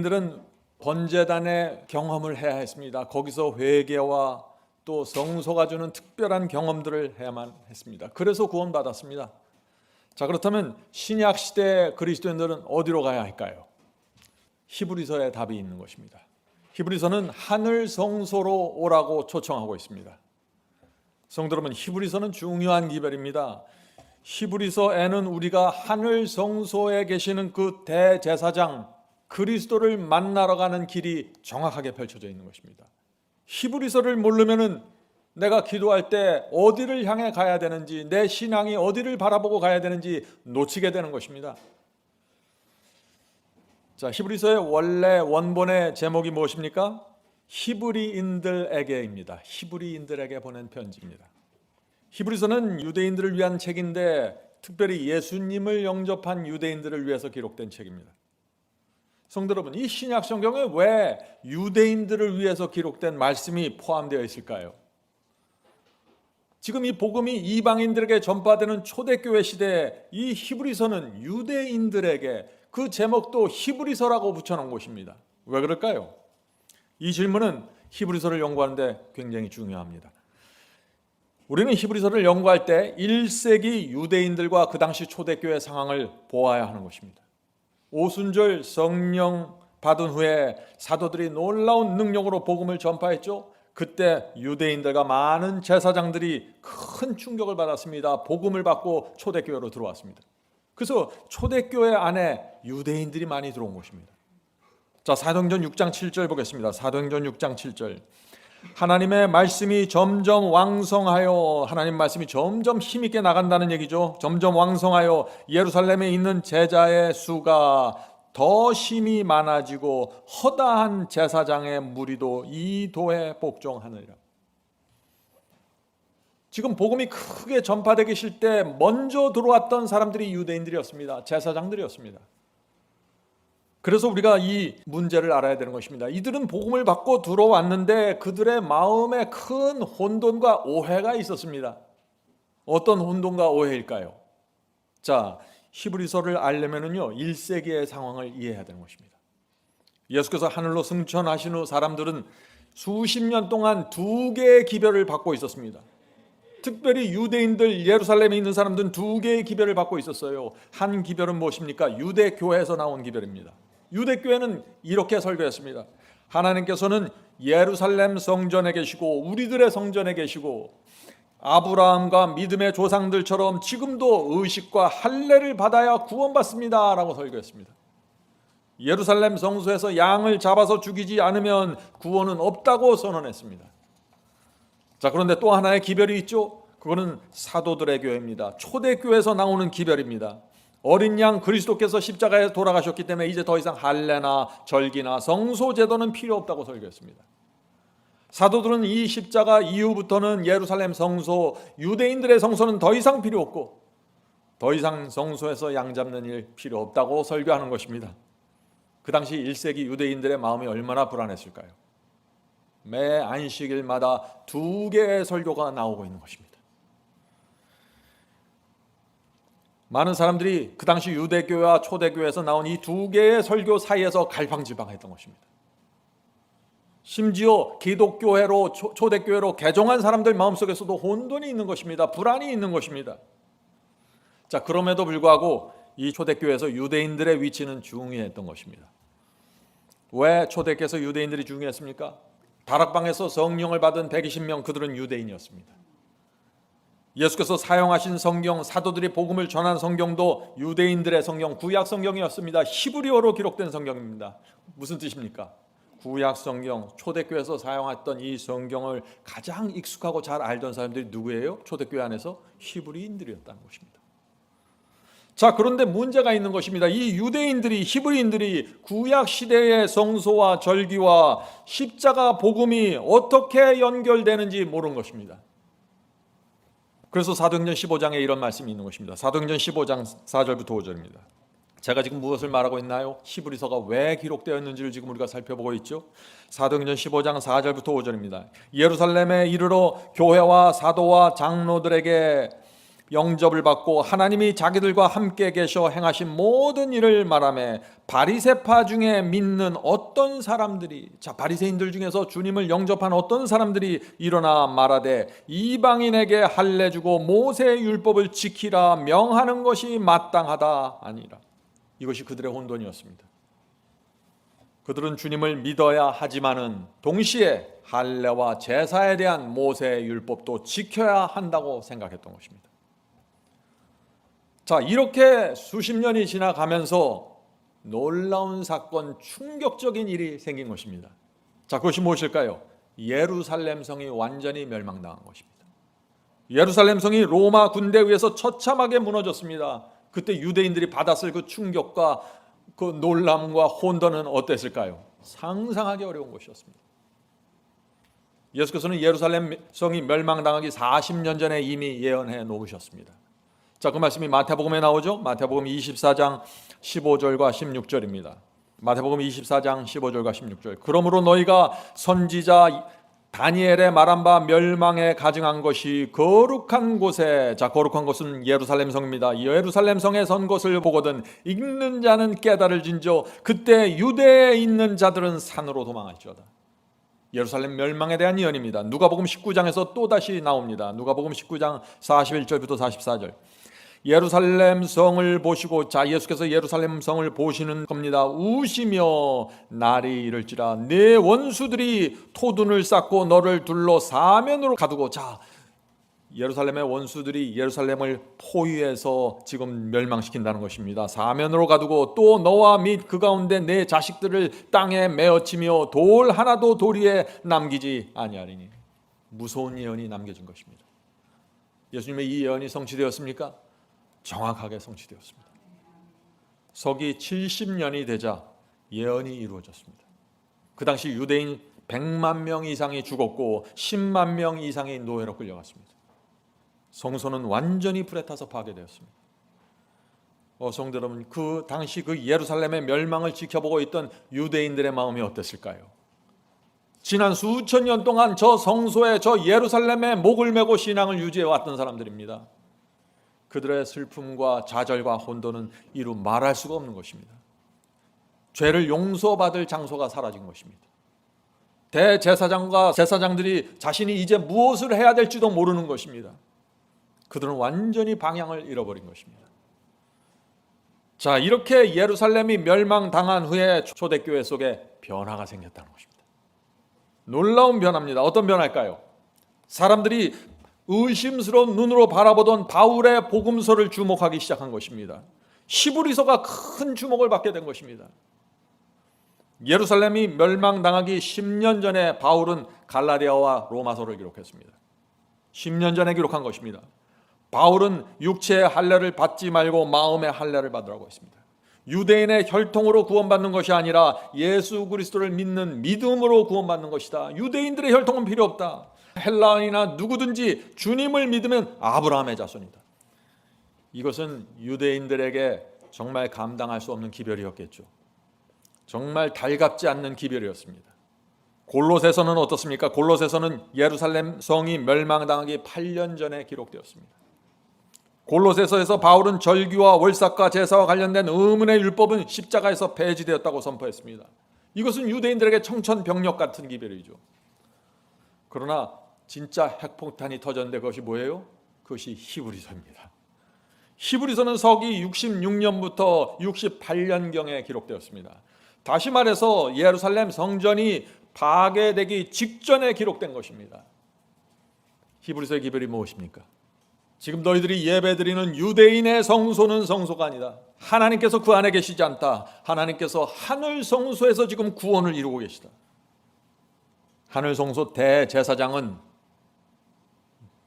유대인들은 번제단의 경험을 해야 했습니다. 거기서 회개와 또 성소가 주는 특별한 경험들을 해야만 했습니다. 그래서 구원받았습니다. 자, 그렇다면 신약 시대 그리스도인들은 어디로 가야 할까요? 히브리서에 답이 있는 것입니다. 히브리서는 하늘 성소로 오라고 초청하고 있습니다. 성도 여러분, 히브리서는 중요한 기별입니다. 히브리서에는 우리가 하늘 성소에 계시는 그 대제사장 그리스도를 만나러 가는 길이 정확하게 펼쳐져 있는 것입니다. 히브리서를 모르면은 내가 기도할 때 어디를 향해 가야 되는지, 내 신앙이 어디를 바라보고 가야 되는지 놓치게 되는 것입니다. 자, 히브리서의 원래 원본의 제목이 무엇입니까? 히브리인들에게입니다. 히브리인들에게 보낸 편지입니다. 히브리서는 유대인들을 위한 책인데 특별히 예수님을 영접한 유대인들을 위해서 기록된 책입니다. 성도 여러분, 이 신약 성경에 왜 유대인들을 위해서 기록된 말씀이 포함되어 있을까요? 지금 이 복음이 이방인들에게 전파되는 초대교회 시대에 이 히브리서는 유대인들에게, 그 제목도 히브리서라고 붙여놓은 것입니다. 왜 그럴까요? 이 질문은 히브리서를 연구하는데 굉장히 중요합니다. 우리는 히브리서를 연구할 때 1세기 유대인들과 그 당시 초대교회 상황을 보아야 하는 것입니다. 오순절 성령 받은 후에 사도들이 놀라운 능력으로 복음을 전파했죠. 그때 유대인들과 많은 제사장들이 큰 충격을 받았습니다. 복음을 받고 초대교회로 들어왔습니다. 그래서 초대교회 안에 유대인들이 많이 들어온 것입니다. 자, 사도행전 6장 7절 보겠습니다. 사도행전 6장 7절. 하나님의 말씀이 점점 왕성하여, 하나님 말씀이 점점 힘있게 나간다는 얘기죠. 점점 왕성하여 예루살렘에 있는 제자의 수가 더 심히 많아지고 허다한 제사장의 무리도 이 도에 복종하느니라. 지금 복음이 크게 전파되기 실 때 먼저 들어왔던 사람들이 유대인들이었습니다. 제사장들이었습니다. 그래서 우리가 이 문제를 알아야 되는 것입니다. 이들은 복음을 받고 들어왔는데 그들의 마음에 큰 혼돈과 오해가 있었습니다. 어떤 혼돈과 오해일까요? 자, 히브리서를 알려면은요 1세기의 상황을 이해해야 되는 것입니다. 예수께서 하늘로 승천하신 후 사람들은 수십 년 동안 두 개의 기별을 받고 있었습니다. 특별히 유대인들, 예루살렘에 있는 사람들은 두 개의 기별을 받고 있었어요. 한 기별은 무엇입니까? 유대교회에서 나온 기별입니다. 유대교회는 이렇게 설교했습니다. 하나님께서는 예루살렘 성전에 계시고 우리들의 성전에 계시고 아브라함과 믿음의 조상들처럼 지금도 의식과 할례를 받아야 구원받습니다 라고 설교했습니다. 예루살렘 성소에서 양을 잡아서 죽이지 않으면 구원은 없다고 선언했습니다. 자, 그런데 또 하나의 기별이 있죠. 그거는 사도들의 교회입니다. 초대교회에서 나오는 기별입니다. 어린 양 그리스도께서 십자가에 돌아가셨기 때문에 이제 더 이상 할례나 절기나 성소 제도는 필요 없다고 설교했습니다. 사도들은 이 십자가 이후부터는 예루살렘 성소, 유대인들의 성소는 더 이상 필요 없고 더 이상 성소에서 양 잡는 일 필요 없다고 설교하는 것입니다. 그 당시 1세기 유대인들의 마음이 얼마나 불안했을까요? 매 안식일마다 두 개의 설교가 나오고 있는 것입니다. 많은 사람들이 그 당시 유대교회와 초대교회에서 나온 이 두 개의 설교 사이에서 갈팡질팡했던 것입니다. 심지어 기독교회로 초대교회로 개종한 사람들 마음속에서도 혼돈이 있는 것입니다. 불안이 있는 것입니다. 자, 그럼에도 불구하고 이 초대교회에서 유대인들의 위치는 중요했던 것입니다. 왜 초대교회에서 유대인들이 중요했습니까? 다락방에서 성령을 받은 120명, 그들은 유대인이었습니다. 예수께서 사용하신 성경, 사도들이 복음을 전한 성경도 유대인들의 성경, 구약 성경이었습니다. 히브리어로 기록된 성경입니다. 무슨 뜻입니까? 구약 성경, 초대교회에서 사용했던 이 성경을 가장 익숙하고 잘 알던 사람들이 누구예요? 초대교회 안에서 히브리인들이었다는 것입니다. 자, 그런데 문제가 있는 것입니다. 이 유대인들이, 히브리인들이 구약 시대의 성소와 절기와 십자가 복음이 어떻게 연결되는지 모르는 것입니다. 그래서 사도행전 15장에 이런 말씀이 있는 것입니다. 사도행전 15장 4절부터 5절입니다. 제가 지금 무엇을 말하고 있나요? 히브리서가 왜 기록되어 있는지를 지금 우리가 살펴보고 있죠. 사도행전 15장 4절부터 5절입니다. 예루살렘에 이르러 교회와 사도와 장로들에게 영접을 받고 하나님이 자기들과 함께 계셔 행하신 모든 일을 말하며 바리새파 중에 믿는 어떤 사람들이, 바리새인들 중에서 주님을 영접한 어떤 사람들이 일어나 말하되 이방인에게 할례 주고 모세의 율법을 지키라 명하는 것이 마땅하다 아니라. 이것이 그들의 혼돈이었습니다. 그들은 주님을 믿어야 하지만은 동시에 할례와 제사에 대한 모세의 율법도 지켜야 한다고 생각했던 것입니다. 자, 이렇게 수십 년이 지나가면서 놀라운 사건, 충격적인 일이 생긴 것입니다. 자, 그것이 무엇일까요? 예루살렘 성이 완전히 멸망당한 것입니다. 예루살렘 성이 로마 군대에 의해서 처참하게 무너졌습니다. 그때 유대인들이 받았을 그 충격과 그 놀람과 혼돈은 어땠을까요? 상상하기 어려운 것이었습니다. 예수께서는 예루살렘 성이 멸망당하기 40년 전에 이미 예언해 놓으셨습니다. 자, 그 말씀이 마태복음에 나오죠. 마태복음 24장 15절과 16절입니다. 마태복음 24장 15절과 16절. 그러므로 너희가 선지자 다니엘의 말한 바 멸망에 가증한 것이 거룩한 곳에, 자, 거룩한 곳은 예루살렘 성입니다. 예루살렘 성에 선 것을 보거든 읽는 자는 깨달을진저 그때 유대에 있는 자들은 산으로 도망할지어다. 예루살렘 멸망에 대한 예언입니다. 누가복음 19장에서 또다시 나옵니다. 누가복음 19장 41절부터 44절. 예루살렘 성을 보시고, 자, 예수께서 예루살렘 성을 보시는 겁니다. 우시며 날이 이를지라 내 원수들이 토둔을 쌓고 너를 둘러 사면으로 가두고. 자, 예루살렘의 원수들이 예루살렘을 포위해서 지금 멸망시킨다는 것입니다. 사면으로 가두고 또 너와 및 그 가운데 내 자식들을 땅에 메어치며 돌 하나도 도리에 남기지 아니하리니. 무서운 예언이 남겨진 것입니다. 예수님의 이 예언이 성취되었습니까? 정확하게 성취되었습니다. 서기 70년이 되자 예언이 이루어졌습니다. 그 당시 유대인 100만 명 이상이 죽었고 10만 명 이상이 노예로 끌려갔습니다. 성소는 완전히 불에 타서 파괴되었습니다. 성도 여러분, 그 당시 그 예루살렘의 멸망을 지켜보고 있던 유대인들의 마음이 어땠을까요? 지난 수천 년 동안 저 성소에, 저 예루살렘에 목을 메고 신앙을 유지해 왔던 사람들입니다. 그들의 슬픔과 좌절과 혼돈은 이루 말할 수가 없는 것입니다. 죄를 용서받을 장소가 사라진 것입니다. 대제사장과 제사장들이 자신이 이제 무엇을 해야 될지도 모르는 것입니다. 그들은 완전히 방향을 잃어버린 것입니다. 자, 이렇게 예루살렘이 멸망당한 후에 초대교회 속에 변화가 생겼다는 것입니다. 놀라운 변화입니다. 어떤 변화일까요? 사람들이 의심스러운 눈으로 바라보던 바울의 복음서를 주목하기 시작한 것입니다. 히브리서가 큰 주목을 받게 된 것입니다. 예루살렘이 멸망당하기 10년 전에 바울은 갈라디아와 로마서를 기록했습니다. 10년 전에 기록한 것입니다. 바울은 육체의 할례를 받지 말고 마음의 할례를 받으라고 했습니다. 유대인의 혈통으로 구원받는 것이 아니라 예수 그리스도를 믿는 믿음으로 구원받는 것이다. 유대인들의 혈통은 필요 없다. 헬라인이나 누구든지 주님을 믿으면 아브라함의 자손이다. 이것은 유대인들에게 정말 감당할 수 없는 기별이었겠죠. 정말 달갑지 않는 기별이었습니다. 골로새서는 어떻습니까? 골로새서는 예루살렘 성이 멸망당하기 8년 전에 기록되었습니다. 골로새서에서 바울은 절기와 월삭과 제사와 관련된 의문의 율법은 십자가에서 폐지되었다고 선포했습니다. 이것은 유대인들에게 청천벽력 같은 기별이죠. 그러나 진짜 핵폭탄이 터졌는데 그것이 뭐예요? 그것이 히브리서입니다. 히브리서는 서기 66년부터 68년경에 기록되었습니다. 다시 말해서 예루살렘 성전이 파괴되기 직전에 기록된 것입니다. 히브리서의 기별이 무엇입니까? 지금 너희들이 예배드리는 유대인의 성소는 성소가 아니다. 하나님께서 그 안에 계시지 않다. 하나님께서 하늘 성소에서 지금 구원을 이루고 계시다. 하늘 성소 대제사장은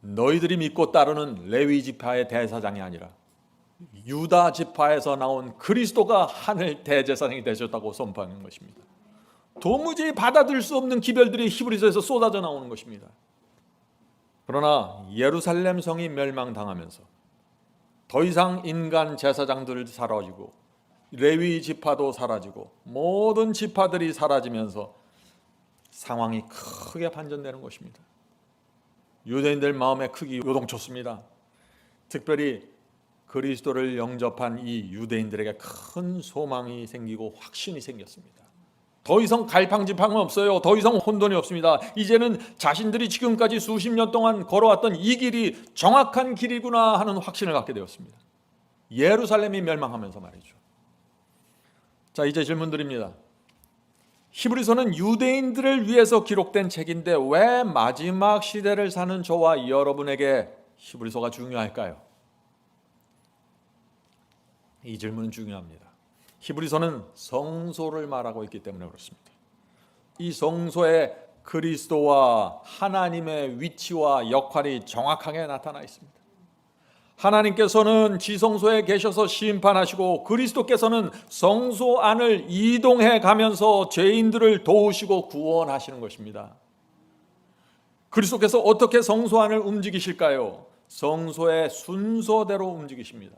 너희들이 믿고 따르는 레위 지파의 대사장이 아니라 유다 지파에서 나온 그리스도가 하늘 대제사장이 되셨다고 선포하는 것입니다. 도무지 받아들일 수 없는 기별들이 히브리서에서 쏟아져 나오는 것입니다. 그러나 예루살렘 성이 멸망당하면서 더 이상 인간 제사장들도 사라지고 레위 지파도 사라지고 모든 지파들이 사라지면서 상황이 크게 반전되는 것입니다. 유대인들 마음에 크게 요동쳤습니다. 특별히 그리스도를 영접한 이 유대인들에게 큰 소망이 생기고 확신이 생겼습니다. 더 이상 갈팡질팡은 없어요. 더 이상 혼돈이 없습니다. 이제는 자신들이 지금까지 수십 년 동안 걸어왔던 이 길이 정확한 길이구나 하는 확신을 갖게 되었습니다. 예루살렘이 멸망하면서 말이죠. 자, 이제 질문 드립니다. 히브리서는 유대인들을 위해서 기록된 책인데 왜 마지막 시대를 사는 저와 여러분에게 히브리서가 중요할까요? 이 질문은 중요합니다. 히브리서는 성소를 말하고 있기 때문에 그렇습니다. 이 성소에 그리스도와 하나님의 위치와 역할이 정확하게 나타나 있습니다. 하나님께서는 지성소에 계셔서 심판하시고 그리스도께서는 성소 안을 이동해 가면서 죄인들을 도우시고 구원하시는 것입니다. 그리스도께서 어떻게 성소 안을 움직이실까요? 성소의 순서대로 움직이십니다.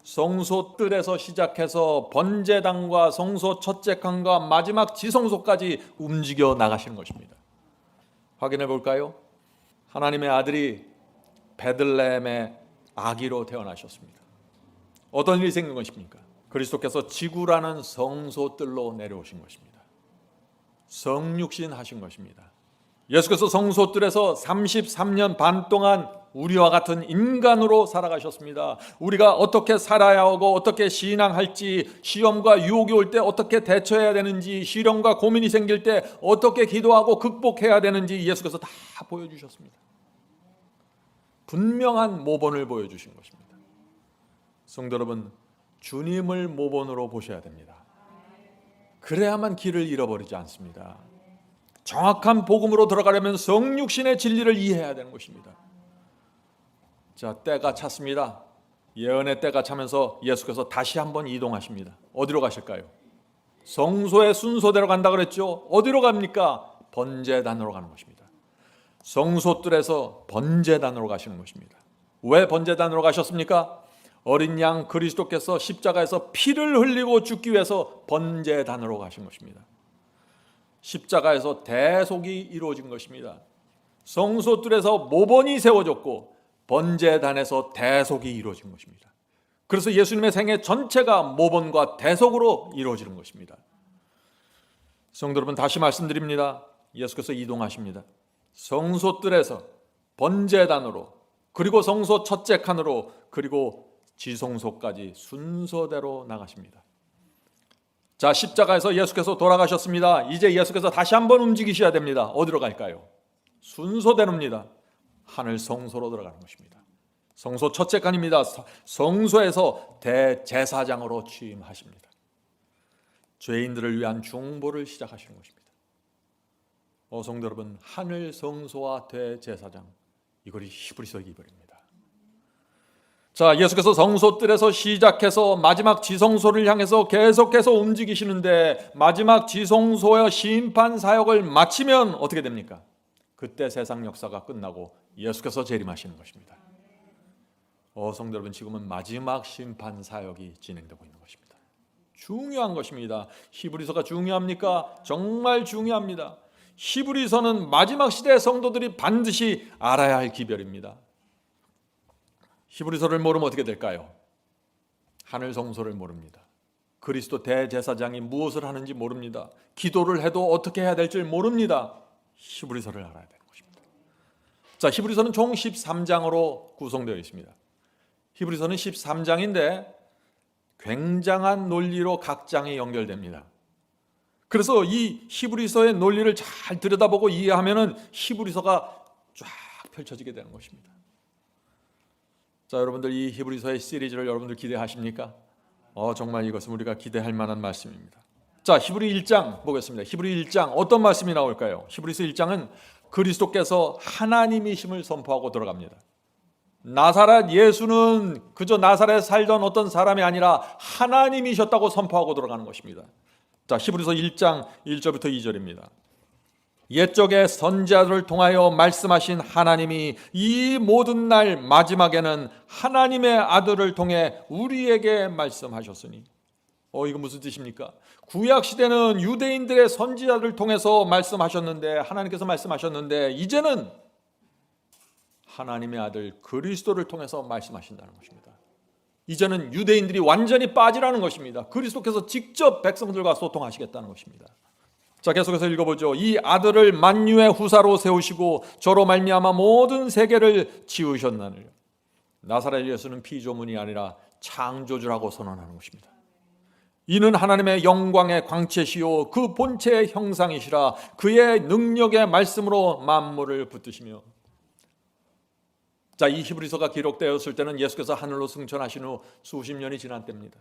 성소 뜰에서 시작해서 번제단과 성소 첫째 칸과 마지막 지성소까지 움직여 나가시는 것입니다. 확인해 볼까요? 하나님의 아들이 베들레헴의 아기로 태어나셨습니다. 어떤 일이 생긴 것입니까? 그리스도께서 지구라는 성소 뜰로 내려오신 것입니다. 성육신 하신 것입니다. 예수께서 성소 뜰에서 33년 반 동안 우리와 같은 인간으로 살아가셨습니다. 우리가 어떻게 살아야 하고 어떻게 신앙할지, 시험과 유혹이 올 때 어떻게 대처해야 되는지, 시련과 고민이 생길 때 어떻게 기도하고 극복해야 되는지 예수께서 다 보여주셨습니다. 분명한 모본을 보여주신 것입니다. 성도 여러분, 주님을 모본으로 보셔야 됩니다. 그래야만 길을 잃어버리지 않습니다. 정확한 복음으로 들어가려면 성육신의 진리를 이해해야 되는 것입니다. 자, 때가 찼습니다. 예언의 때가 차면서 예수께서 다시 한번 이동하십니다. 어디로 가실까요? 성소의 순서대로 간다 그랬죠. 어디로 갑니까? 번제단으로 가는 것입니다. 성소뜰에서 번제단으로 가시는 것입니다. 왜 번제단으로 가셨습니까? 어린 양 그리스도께서 십자가에서 피를 흘리고 죽기 위해서 번제단으로 가신 것입니다. 십자가에서 대속이 이루어진 것입니다. 성소뜰에서 모본이 세워졌고 번제단에서 대속이 이루어진 것입니다. 그래서 예수님의 생애 전체가 모본과 대속으로 이루어지는 것입니다. 성도 여러분, 다시 말씀드립니다. 예수께서 이동하십니다. 성소뜰에서 번제단으로, 그리고 성소 첫째 칸으로, 그리고 지성소까지 순서대로 나가십니다. 자, 십자가에서 예수께서 돌아가셨습니다. 이제 예수께서 다시 한번 움직이셔야 됩니다. 어디로 갈까요? 순서대로입니다. 하늘 성소로 들어가는 것입니다. 성소 첫째 칸입니다. 성소에서 대제사장으로 취임하십니다. 죄인들을 위한 중보를 시작하시는 것입니다. 성도 여러분, 하늘 성소와 대제사장, 이것이 히브리서 기별입니다. 자, 예수께서 성소뜰에서 시작해서 마지막 지성소를 향해서 계속해서 움직이시는데 마지막 지성소의 심판 사역을 마치면 어떻게 됩니까? 그때 세상 역사가 끝나고 예수께서 재림하시는 것입니다. 성도 여러분, 지금은 마지막 심판 사역이 진행되고 있는 것입니다. 중요한 것입니다. 히브리서가 중요합니까? 정말 중요합니다. 히브리서는 마지막 시대의 성도들이 반드시 알아야 할 기별입니다. 히브리서를 모르면 어떻게 될까요? 하늘 성소를 모릅니다. 그리스도 대제사장이 무엇을 하는지 모릅니다. 기도를 해도 어떻게 해야 될지 모릅니다. 히브리서를 알아야 되는 것입니다. 자, 히브리서는 총 13장으로 구성되어 있습니다. 히브리서는 13장인데 굉장한 논리로 각 장이 연결됩니다. 그래서 이 히브리서의 논리를 잘 들여다보고 이해하면은 히브리서가 쫙 펼쳐지게 되는 것입니다. 자, 여러분들, 이 히브리서의 시리즈를 여러분들 기대하십니까? 정말 이것은 우리가 기대할 만한 말씀입니다. 자, 히브리 1장 보겠습니다. 히브리 1장 어떤 말씀이 나올까요? 히브리서 1장은 그리스도께서 하나님이심을 선포하고 들어갑니다. 나사렛 예수는 그저 나사렛에 살던 어떤 사람이 아니라 하나님이셨다고 선포하고 들어가는 것입니다. 자, 히브리서 1장 1절부터 2절입니다. 옛적의 선지자들을 통하여 말씀하신 하나님이 이 모든 날 마지막에는 하나님의 아들을 통해 우리에게 말씀하셨으니, 이거 무슨 뜻입니까? 구약 시대는 유대인들의 선지자들을 통해서 말씀하셨는데, 하나님께서 말씀하셨는데, 이제는 하나님의 아들 그리스도를 통해서 말씀하신다는 것입니다. 이제는 유대인들이 완전히 빠지라는 것입니다. 그리스도께서 직접 백성들과 소통하시겠다는 것입니다. 자, 계속해서 읽어보죠. 이 아들을 만유의 후사로 세우시고 저로 말미암아 모든 세계를 지으셨나니. 나사렛 예수는 피조물이 아니라 창조주라고 선언하는 것입니다. 이는 하나님의 영광의 광채시요 그 본체의 형상이시라. 그의 능력의 말씀으로 만물을 붙드시며. 자, 이 히브리서가 기록되었을 때는 예수께서 하늘로 승천하신 후 수십 년이 지난 때입니다.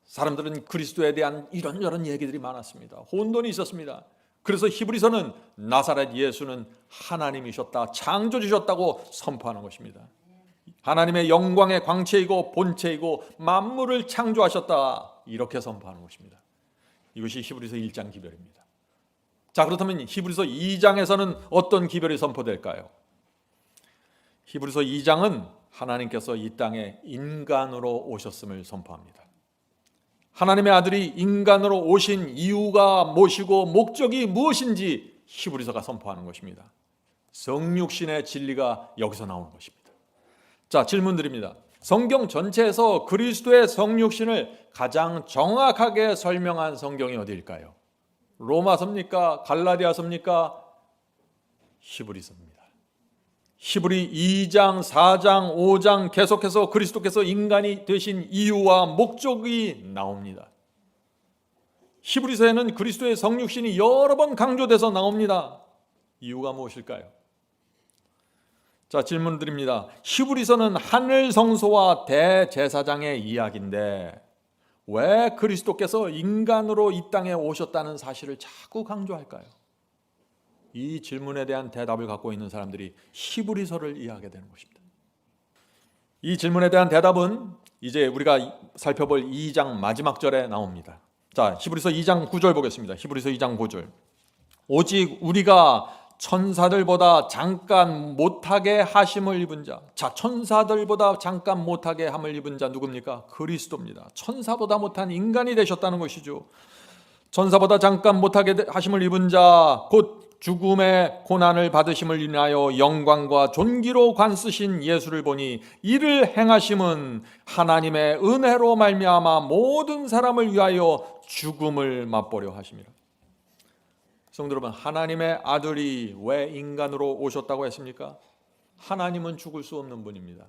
사람들은 그리스도에 대한 이런저런 얘기들이 많았습니다. 혼돈이 있었습니다. 그래서 히브리서는 나사렛 예수는 하나님이셨다, 창조주셨다고 선포하는 것입니다. 하나님의 영광의 광채이고 본체이고 만물을 창조하셨다, 이렇게 선포하는 것입니다. 이것이 히브리서 1장 기별입니다. 자, 그렇다면 히브리서 2장에서는 어떤 기별이 선포될까요? 히브리서 2장은 하나님께서 이 땅에 인간으로 오셨음을 선포합니다. 하나님의 아들이 인간으로 오신 이유가 무엇이고 목적이 무엇인지 히브리서가 선포하는 것입니다. 성육신의 진리가 여기서 나오는 것입니다. 자, 질문 드립니다. 성경 전체에서 그리스도의 성육신을 가장 정확하게 설명한 성경이 어디일까요? 로마서입니까? 갈라디아서입니까? 히브리서입니다. 히브리 2장, 4장, 5장 계속해서 그리스도께서 인간이 되신 이유와 목적이 나옵니다. 히브리서에는 그리스도의 성육신이 여러 번 강조돼서 나옵니다. 이유가 무엇일까요? 자, 질문 드립니다. 히브리서는 하늘 성소와 대제사장의 이야기인데 왜 그리스도께서 인간으로 이 땅에 오셨다는 사실을 자꾸 강조할까요? 이 질문에 대한 대답을 갖고 있는 사람들이 히브리서를 이해하게 되는 것입니다. 이 질문에 대한 대답은 이제 우리가 살펴볼 2장 마지막 절에 나옵니다. 자, 히브리서 2장 9절 보겠습니다. 히브리서 2장 9절. 오직 우리가 천사들보다 잠깐 못하게 하심을 입은 자. 자, 천사들보다 잠깐 못하게 함을 입은 자 누굽니까? 그리스도입니다. 천사보다 못한 인간이 되셨다는 것이죠. 천사보다 잠깐 못하게 하심을 입은 자, 곧 죽음의 고난을 받으심을 인하여 영광과 존귀로 관쓰신 예수를 보니 이를 행하심은 하나님의 은혜로 말미암아 모든 사람을 위하여 죽음을 맛보려 하심이라. 성도 여러분, 하나님의 아들이 왜 인간으로 오셨다고 했습니까? 하나님은 죽을 수 없는 분입니다.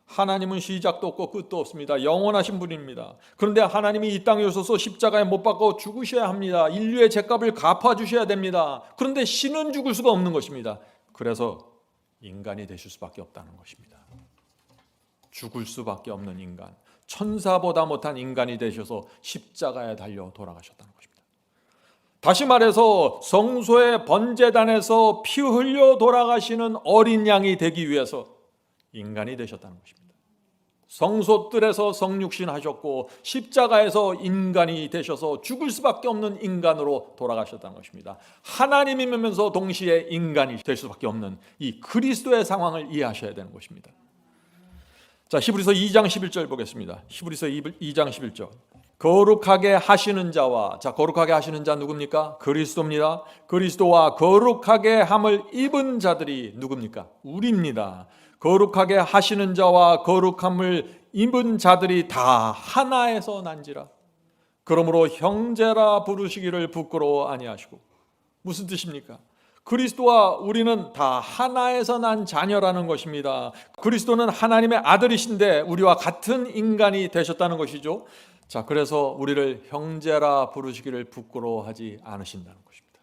하나님은 시작도 없고 끝도 없습니다. 영원하신 분입니다. 그런데 하나님이 이 땅에 오셔서 십자가에 못 박아 죽으셔야 합니다. 인류의 죄값을 갚아주셔야 됩니다. 그런데 신은 죽을 수가 없는 것입니다. 그래서 인간이 되실 수밖에 없다는 것입니다. 죽을 수밖에 없는 인간, 천사보다 못한 인간이 되셔서 십자가에 달려 돌아가셨다는 것입니다. 다시 말해서 성소의 번제단에서 피 흘려 돌아가시는 어린 양이 되기 위해서 인간이 되셨다는 것입니다. 성소뜰에서 성육신 하셨고 십자가에서 인간이 되셔서 죽을 수밖에 없는 인간으로 돌아가셨다는 것입니다. 하나님이면서 동시에 인간이 될 수밖에 없는 이 그리스도의 상황을 이해하셔야 되는 것입니다. 자, 히브리서 2장 11절 보겠습니다. 히브리서 2장 11절. 거룩하게 하시는 자와, 자, 거룩하게 하시는 자 누굽니까? 그리스도입니다. 그리스도와 거룩하게 함을 입은 자들이 누굽니까? 우리입니다. 거룩하게 하시는 자와 거룩함을 입은 자들이 다 하나에서 난지라. 그러므로 형제라 부르시기를 부끄러워 아니하시고. 무슨 뜻입니까? 그리스도와 우리는 다 하나에서 난 자녀라는 것입니다. 그리스도는 하나님의 아들이신데 우리와 같은 인간이 되셨다는 것이죠. 자, 그래서 우리를 형제라 부르시기를 부끄러워하지 않으신다는 것입니다.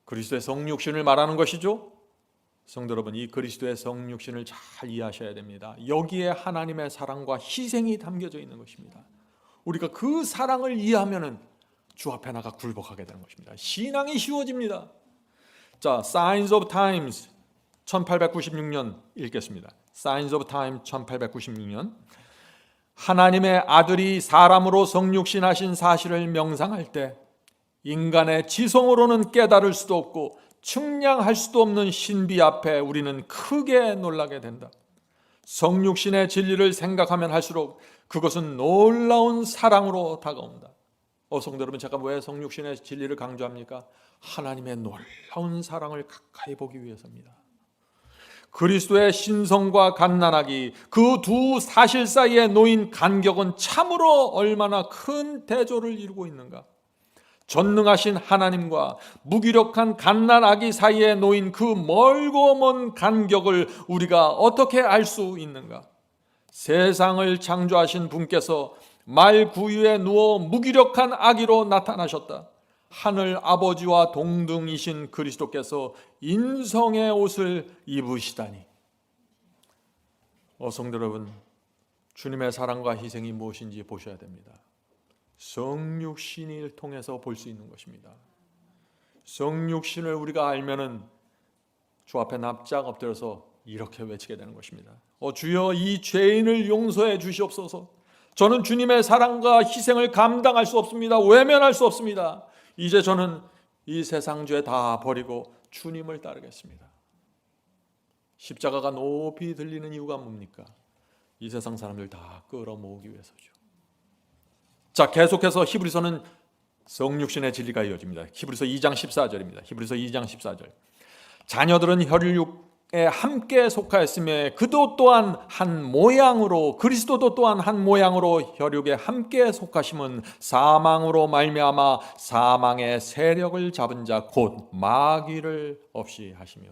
그리스도의 성육신을 말하는 것이죠. 성도 여러분, 이 그리스도의 성육신을 잘 이해하셔야 됩니다. 여기에 하나님의 사랑과 희생이 담겨져 있는 것입니다. 우리가 그 사랑을 이해하면은 주 앞에 나가 굴복하게 되는 것입니다. 신앙이 쉬워집니다. 자, Signs of Times 1896년 읽겠습니다. Signs of Time 1896년. 하나님의 아들이 사람으로 성육신하신 사실을 명상할 때 인간의 지성으로는 깨달을 수도 없고 측량할 수도 없는 신비 앞에 우리는 크게 놀라게 된다. 성육신의 진리를 생각하면 할수록 그것은 놀라운 사랑으로 다가온다. 성도 여러분, 제가 왜 성육신의 진리를 강조합니까? 하나님의 놀라운 사랑을 가까이 보기 위해서입니다. 그리스도의 신성과 갓난아기, 그 두 사실 사이에 놓인 간격은 참으로 얼마나 큰 대조를 이루고 있는가. 전능하신 하나님과 무기력한 갓난아기 사이에 놓인 그 멀고 먼 간격을 우리가 어떻게 알 수 있는가. 세상을 창조하신 분께서 말 구유에 누워 무기력한 아기로 나타나셨다. 하늘 아버지와 동등이신 그리스도께서 인성의 옷을 입으시다니. 성도 여러분, 주님의 사랑과 희생이 무엇인지 보셔야 됩니다. 성육신을 통해서 볼 수 있는 것입니다. 성육신을 우리가 알면은 주 앞에 납작 엎드려서 이렇게 외치게 되는 것입니다. 주여, 이 죄인을 용서해 주시옵소서. 저는 주님의 사랑과 희생을 감당할 수 없습니다. 외면할 수 없습니다. 이제 저는 이 세상 죄 다 버리고 주님을 따르겠습니다. 십자가가 높이 들리는 이유가 뭡니까? 이 세상 사람들 다 끌어모으기 위해서죠. 자, 계속해서 히브리서는 성육신의 진리가 이어집니다. 히브리서 2장 14절입니다. 히브리서 2장 14절. 자녀들은 혈육에 함께 속하였으며 그도 또한 한 모양으로, 그리스도도 또한 한 모양으로 혈육에 함께 속하심은 사망으로 말미암아 사망의 세력을 잡은 자 곧 마귀를 없이 하시며.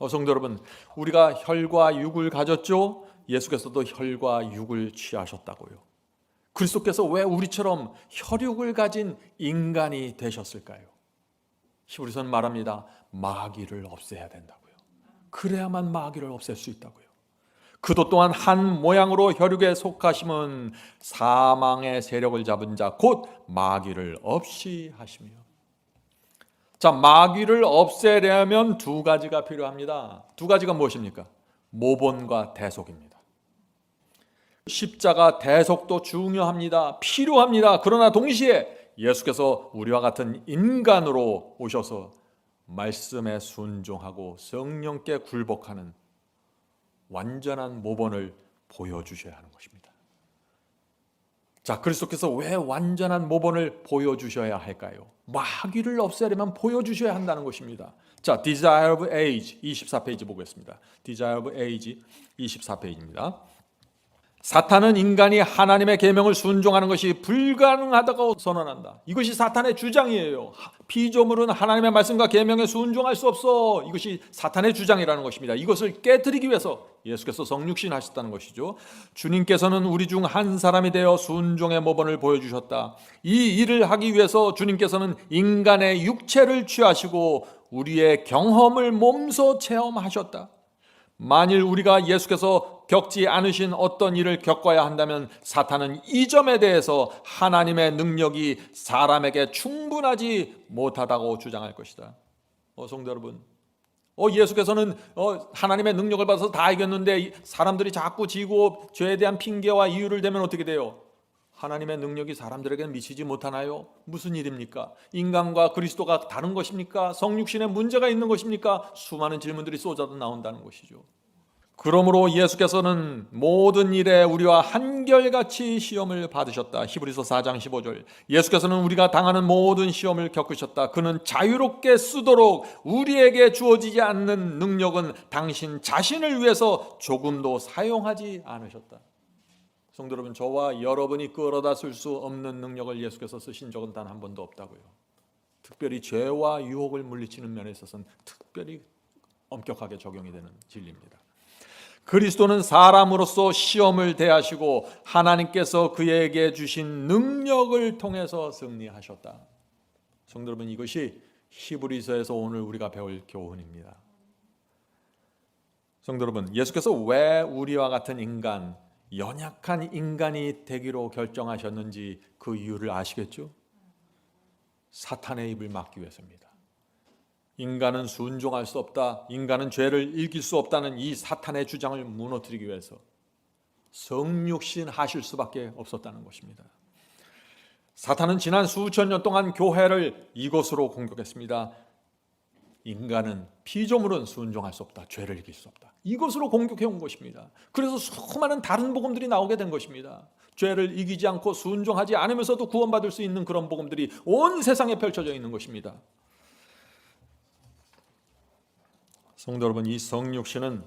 성도 여러분, 우리가 혈과 육을 가졌죠. 예수께서도 혈과 육을 취하셨다고요. 그리스도께서 왜 우리처럼 혈육을 가진 인간이 되셨을까요? 히브리서는 말합니다. 마귀를 없애야 된다고요. 그래야만 마귀를 없앨 수 있다고요. 그도 또한 한 모양으로 혈육에 속하심은 사망의 세력을 잡은 자 곧 마귀를 없이 하시며. 자, 마귀를 없애려면 두 가지가 필요합니다. 두 가지가 무엇입니까? 모본과 대속입니다. 십자가 대속도 중요합니다. 필요합니다. 그러나 동시에 예수께서 우리와 같은 인간으로 오셔서 말씀에 순종하고 성령께 굴복하는 완전한 모본을 보여주셔야 하는 것입니다. 자, 그리스도께서 왜 완전한 모본을 보여주셔야 할까요? 마귀를 없애려면 보여주셔야 한다는 것입니다. 자, Desire of Age 24페이지 보겠습니다. Desire of Age 24페이지입니다. 사탄은 인간이 하나님의 계명을 순종하는 것이 불가능하다고 선언한다. 이것이 사탄의 주장이에요. 피조물은 하나님의 말씀과 계명에 순종할 수 없어. 이것이 사탄의 주장이라는 것입니다. 이것을 깨뜨리기 위해서 예수께서 성육신 하셨다는 것이죠. 주님께서는 우리 중 한 사람이 되어 순종의 모본을 보여주셨다. 이 일을 하기 위해서 주님께서는 인간의 육체를 취하시고 우리의 경험을 몸소 체험하셨다. 만일 우리가 예수께서 겪지 않으신 어떤 일을 겪어야 한다면 사탄은 이 점에 대해서 하나님의 능력이 사람에게 충분하지 못하다고 주장할 것이다. 성도 여러분, 예수께서는 하나님의 능력을 받아서 다 이겼는데 사람들이 자꾸 지고 죄에 대한 핑계와 이유를 대면 어떻게 돼요? 하나님의 능력이 사람들에게는 미치지 못하나요? 무슨 일입니까? 인간과 그리스도가 다른 것입니까? 성육신에 문제가 있는 것입니까? 수많은 질문들이 쏟아져 나온다는 것이죠. 그러므로 예수께서는 모든 일에 우리와 한결같이 시험을 받으셨다. 히브리서 4장 15절. 예수께서는 우리가 당하는 모든 시험을 겪으셨다. 그는 자유롭게 쓰도록 우리에게 주어지지 않는 능력은 당신 자신을 위해서 조금도 사용하지 않으셨다. 성도 여러분, 저와 여러분이 끌어다 쓸 수 없는 능력을 예수께서 쓰신 적은 단 한 번도 없다고요. 특별히 죄와 유혹을 물리치는 면에 있어서는 특별히 엄격하게 적용이 되는 진리입니다. 그리스도는 사람으로서 시험을 대하시고 하나님께서 그에게 주신 능력을 통해서 승리하셨다. 성도 여러분, 이것이 히브리서에서 오늘 우리가 배울 교훈입니다. 성도 여러분, 예수께서 왜 우리와 같은 인간, 연약한 인간이 되기로 결정하셨는지 그 이유를 아시겠죠? 사탄의 입을 막기 위해서입니다. 인간은 순종할 수 없다, 인간은 죄를 이길 수 없다는 이 사탄의 주장을 무너뜨리기 위해서 성육신 하실 수밖에 없었다는 것입니다. 사탄은 지난 수천 년 동안 교회를 이것으로 공격했습니다. 인간은, 피조물은 순종할 수 없다, 죄를 이길 수 없다, 이것으로 공격해 온 것입니다. 그래서 수많은 다른 복음들이 나오게 된 것입니다. 죄를 이기지 않고 순종하지 않으면서도 구원받을 수 있는 그런 복음들이 온 세상에 펼쳐져 있는 것입니다. 성도 여러분, 이 성육신은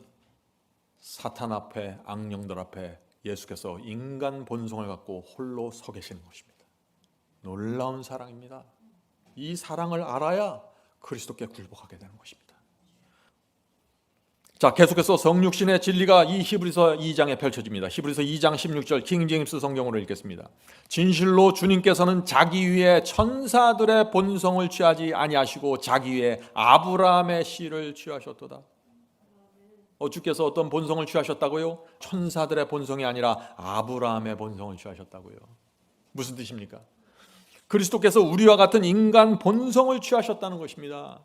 사탄 앞에, 악령들 앞에 예수께서 인간 본성을 갖고 홀로 서 계시는 것입니다. 놀라운 사랑입니다. 이 사랑을 알아야 그리스도께 굴복하게 되는 것입니다. 자, 계속해서 성육신의 진리가 이 히브리서 2장에 펼쳐집니다. 히브리서 2장 16절 킹제임스 성경으로 읽겠습니다. 진실로 주님께서는 자기 위에 천사들의 본성을 취하지 아니하시고 자기 위에 아브라함의 씨를 취하셨도다. 주께서 어떤 본성을 취하셨다고요? 천사들의 본성이 아니라 아브라함의 본성을 취하셨다고요. 무슨 뜻입니까? 그리스도께서 우리와 같은 인간 본성을 취하셨다는 것입니다.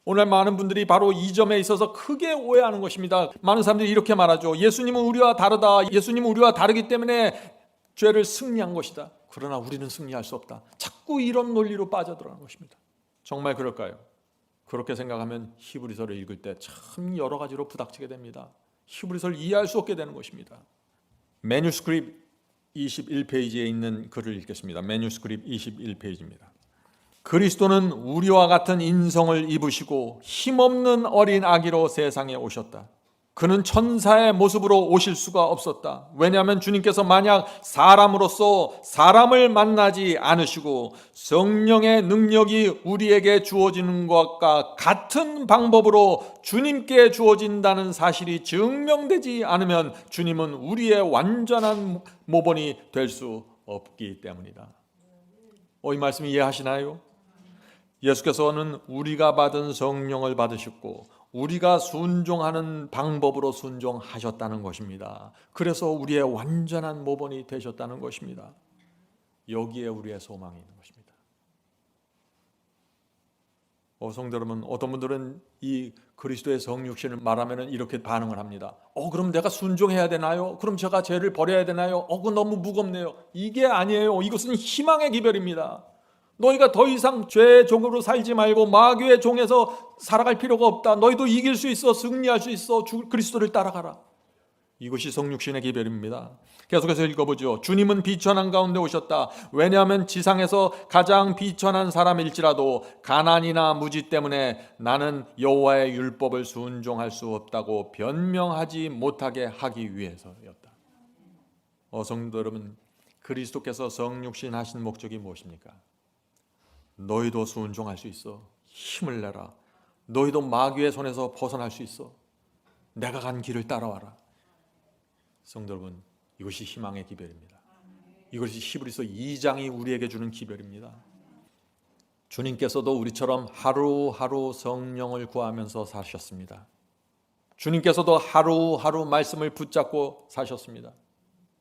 오늘 많은 분들이 바로 이 점에 있어서 크게 오해하는 것입니다. 많은 사람들이 이렇게 말하죠. 예수님은 우리와 다르다. 예수님은 우리와 다르기 때문에 죄를 승리한 것이다. 그러나 우리는 승리할 수 없다. 자꾸 이런 논리로 빠져들어가는 것입니다. 정말 그럴까요? 그렇게 생각하면 히브리서를 읽을 때 참 여러 가지로 부닥치게 됩니다. 히브리서를 이해할 수 없게 되는 것입니다. 매뉴스크립 21페이지에 있는 글을 읽겠습니다. 매뉴스크립 21페이지입니다. 그리스도는 우리와 같은 인성을 입으시고 힘없는 어린 아기로 세상에 오셨다. 그는 천사의 모습으로 오실 수가 없었다. 왜냐하면 주님께서 만약 사람으로서 사람을 만나지 않으시고 성령의 능력이 우리에게 주어지는 것과 같은 방법으로 주님께 주어진다는 사실이 증명되지 않으면 주님은 우리의 완전한 모본이 될 수 없기 때문이다. 이 말씀 이해하시나요? 예수께서는 우리가 받은 성령을 받으셨고 우리가 순종하는 방법으로 순종하셨다는 것입니다. 그래서 우리의 완전한 모본이 되셨다는 것입니다. 여기에 우리의 소망이 있는 것입니다. 성도 여러분, 어떤 분들은 이 그리스도의 성육신을 말하면 이렇게 반응을 합니다. 그럼 내가 순종해야 되나요? 그럼 제가 죄를 버려야 되나요? 그거 너무 무겁네요. 이게 아니에요. 이것은 희망의 기별입니다. 너희가 더 이상 죄의 종으로 살지 말고 마귀의 종에서 살아갈 필요가 없다. 너희도 이길 수 있어. 승리할 수 있어. 그리스도를 따라가라. 이것이 성육신의 기별입니다. 계속해서 읽어보죠. 주님은 비천한 가운데 오셨다. 왜냐하면 지상에서 가장 비천한 사람일지라도 가난이나 무지 때문에 나는 여호와의 율법을 순종할 수 없다고 변명하지 못하게 하기 위해서였다. 성도 여러분, 그리스도께서 성육신 하신 목적이 무엇입니까? 너희도 순종할 수 있어. 힘을 내라. 너희도 마귀의 손에서 벗어날 수 있어. 내가 간 길을 따라와라. 성도 여러분, 이것이 희망의 기별입니다. 이것이 히브리서 2장이 우리에게 주는 기별입니다. 주님께서도 우리처럼 하루하루 성령을 구하면서 사셨습니다. 주님께서도 하루하루 말씀을 붙잡고 사셨습니다.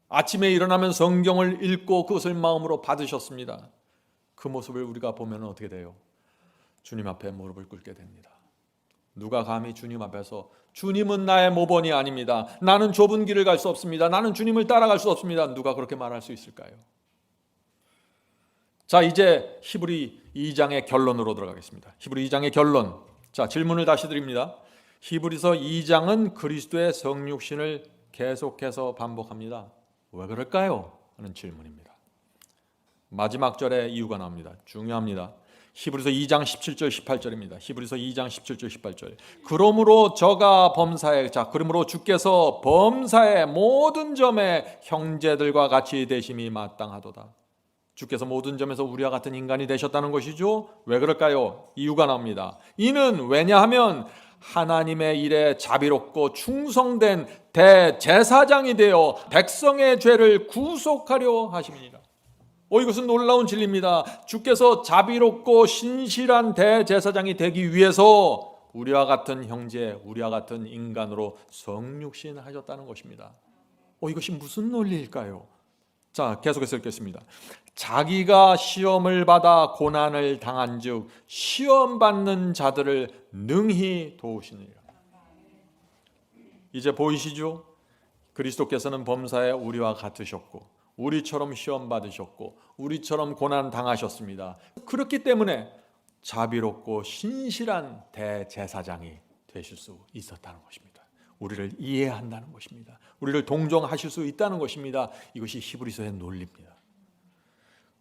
아침에 일어나면 성경을 읽고 그것을 마음으로 받으셨습니다. 그 모습을 우리가 보면 어떻게 돼요? 주님 앞에 무릎을 꿇게 됩니다. 누가 감히 주님 앞에서 주님은 나의 모본이 아닙니다. 나는 좁은 길을 갈 수 없습니다. 나는 주님을 따라갈 수 없습니다. 누가 그렇게 말할 수 있을까요? 자, 이제 히브리 2장의 결론으로 들어가겠습니다. 히브리 2장의 결론. 자, 질문을 다시 드립니다. 히브리서 2장은 그리스도의 성육신을 계속해서 반복합니다. 왜 그럴까요? 하는 질문입니다. 마지막 절에 이유가 나옵니다. 중요합니다. 히브리서 2장 17절 18절입니다. 히브리서 2장 17절 18절. 그러므로 저가 범사에, 그러므로 주께서 범사의 모든 점에 형제들과 같이 되심이 마땅하도다. 주께서 모든 점에서 우리와 같은 인간이 되셨다는 것이죠. 왜 그럴까요? 이유가 나옵니다. 이는 왜냐하면 하나님의 일에 자비롭고 충성된 대제사장이 되어 백성의 죄를 구속하려 하심이니라. 이것은 놀라운 진리입니다. 주께서 자비롭고 신실한 대제사장이 되기 위해서 우리와 같은 형제, 우리와 같은 인간으로 성육신 하셨다는 것입니다. 이것이 무슨 논리일까요? 자, 계속해서 읽겠습니다. 자기가 시험을 받아 고난을 당한 즉 시험 받는 자들을 능히 도우시느니라. 이제 보이시죠? 그리스도께서는 범사에 우리와 같으셨고 우리처럼 시험 받으셨고 우리처럼 고난 당하셨습니다. 그렇기 때문에 자비롭고 신실한 대제사장이 되실 수 있었다는 것입니다. 우리를 이해한다는 것입니다. 우리를 동정하실 수 있다는 것입니다. 이것이 히브리서의 논리입니다.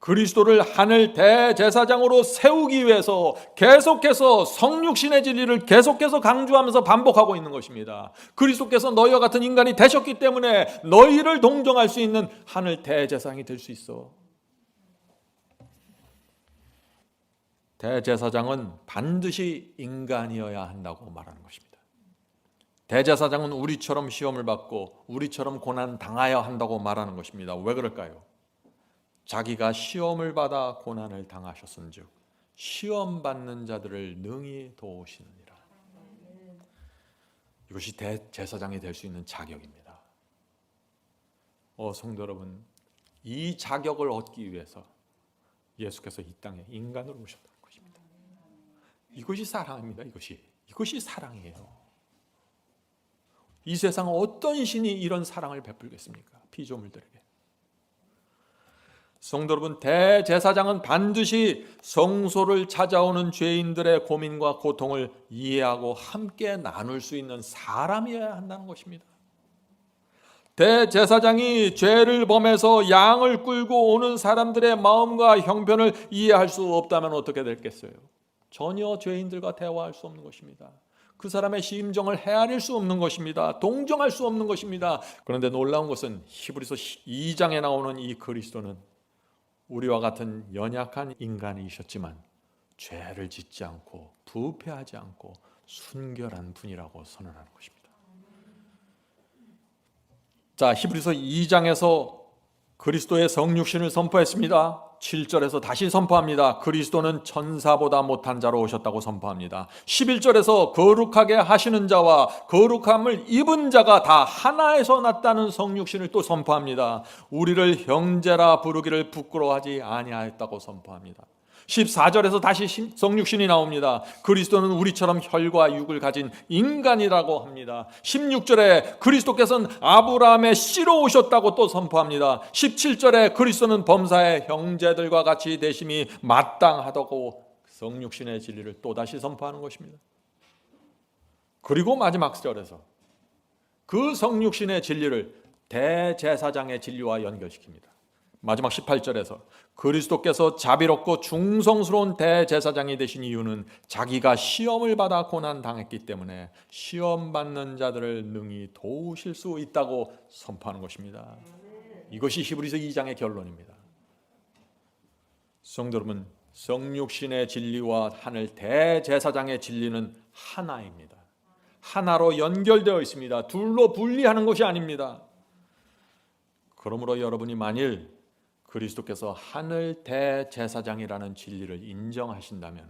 그리스도를 하늘 대제사장으로 세우기 위해서 계속해서 성육신의 진리를 계속해서 강조하면서 반복하고 있는 것입니다. 그리스도께서 너희와 같은 인간이 되셨기 때문에 너희를 동정할 수 있는 하늘 대제사장이 될 수 있어. 대제사장은 반드시 인간이어야 한다고 말하는 것입니다. 대제사장은 우리처럼 시험을 받고 우리처럼 고난 당하여야 한다고 말하는 것입니다. 왜 그럴까요? 자기가 시험을 받아 고난을 당하셨은즉 시험 받는 자들을 능히 도우시느니라. 이것이 대제사장이 될 수 있는 자격입니다. 성도 여러분, 이 자격을 얻기 위해서 예수께서 이 땅에 인간으로 오셨다는 것입니다. 이것이 사랑입니다. 이것이 사랑이에요. 이 세상 어떤 신이 이런 사랑을 베풀겠습니까? 피조물들에게. 성도 여러분, 대제사장은 반드시 성소를 찾아오는 죄인들의 고민과 고통을 이해하고 함께 나눌 수 있는 사람이어야 한다는 것입니다. 대제사장이 죄를 범해서 양을 끌고 오는 사람들의 마음과 형편을 이해할 수 없다면 어떻게 됐겠어요? 전혀 죄인들과 대화할 수 없는 것입니다. 그 사람의 심정을 헤아릴 수 없는 것입니다. 동정할 수 없는 것입니다. 그런데 놀라운 것은 히브리서 2장에 나오는 이 그리스도는 우리와 같은 연약한 인간이셨지만 죄를 짓지 않고 부패하지 않고 순결한 분이라고 선언하는 것입니다. 자, 히브리서 2장에서 그리스도의 성육신을 선포했습니다. 7절에서 다시 선포합니다. 그리스도는 천사보다 못한 자로 오셨다고 선포합니다. 11절에서 거룩하게 하시는 자와 거룩함을 입은 자가 다 하나에서 났다는 성육신을 또 선포합니다. 우리를 형제라 부르기를 부끄러워하지 아니하였다고 선포합니다. 14절에서 다시 성육신이 나옵니다. 그리스도는 우리처럼 혈과 육을 가진 인간이라고 합니다. 16절에 그리스도께서는 아브라함의 씨로 오셨다고 또 선포합니다. 17절에 그리스도는 범사의 형제들과 같이 되심이 마땅하다고 성육신의 진리를 또다시 선포하는 것입니다. 그리고 마지막 절에서 그 성육신의 진리를 대제사장의 진리와 연결시킵니다. 마지막 18절에서 그리스도께서 자비롭고 중성스러운 대제사장이 되신 이유는 자기가 시험을 받아 고난 당했기 때문에 시험 받는 자들을 능히 도우실 수 있다고 선포하는 것입니다. 이것이 히브리서 2장의 결론입니다. 성도 여러분, 성육신의 진리와 하늘 대제사장의 진리는 하나입니다. 하나로 연결되어 있습니다. 둘로 분리하는 것이 아닙니다. 그러므로 여러분이 만일 그리스도께서 하늘 대제사장이라는 진리를 인정하신다면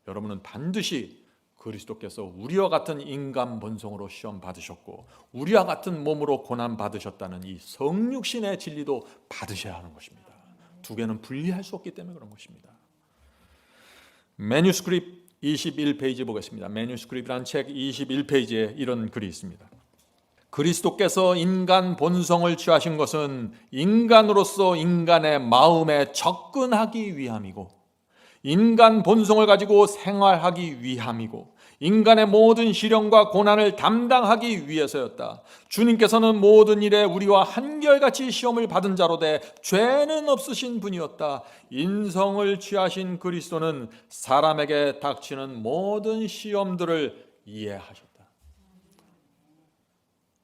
여러분은 반드시 그리스도께서 우리와 같은 인간 본성으로 시험 받으셨고 우리와 같은 몸으로 고난 받으셨다는 이 성육신의 진리도 받으셔야 하는 것입니다. 두 개는 분리할 수 없기 때문에 그런 것입니다. 매뉴스크립트 21페이지 보겠습니다. 매뉴스크립트라는 책 21페이지에 이런 글이 있습니다. 그리스도께서 인간 본성을 취하신 것은 인간으로서 인간의 마음에 접근하기 위함이고 인간 본성을 가지고 생활하기 위함이고 인간의 모든 시련과 고난을 담당하기 위해서였다. 주님께서는 모든 일에 우리와 한결같이 시험을 받은 자로 돼 죄는 없으신 분이었다. 인성을 취하신 그리스도는 사람에게 닥치는 모든 시험들을 이해하셨다.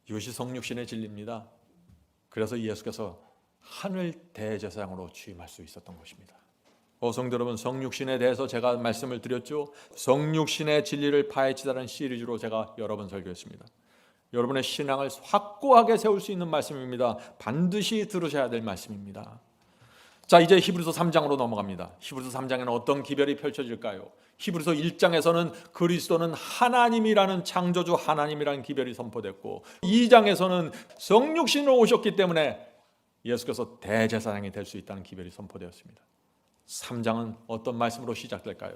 이것이 성육신의 진리입니다. 그래서 예수께서 하늘 대제사장으로 취임할 수 있었던 것입니다. 성도 여러분, 성육신에 대해서 제가 말씀을 드렸죠. 성육신의 진리를 파헤치다는 시리즈로 제가 여러 번 설교했습니다. 여러분의 신앙을 확고하게 세울 수 있는 말씀입니다. 반드시 들으셔야 될 말씀입니다. 자, 이제 히브리서 3장으로 넘어갑니다. 히브리서 3장에는 어떤 기별이 펼쳐질까요? 히브리서 1장에서는 그리스도는 하나님이라는 창조주 하나님이라는 기별이 선포됐고 2장에서는 성육신으로 오셨기 때문에 예수께서 대제사장이 될 수 있다는 기별이 선포되었습니다. 3장은 어떤 말씀으로 시작될까요?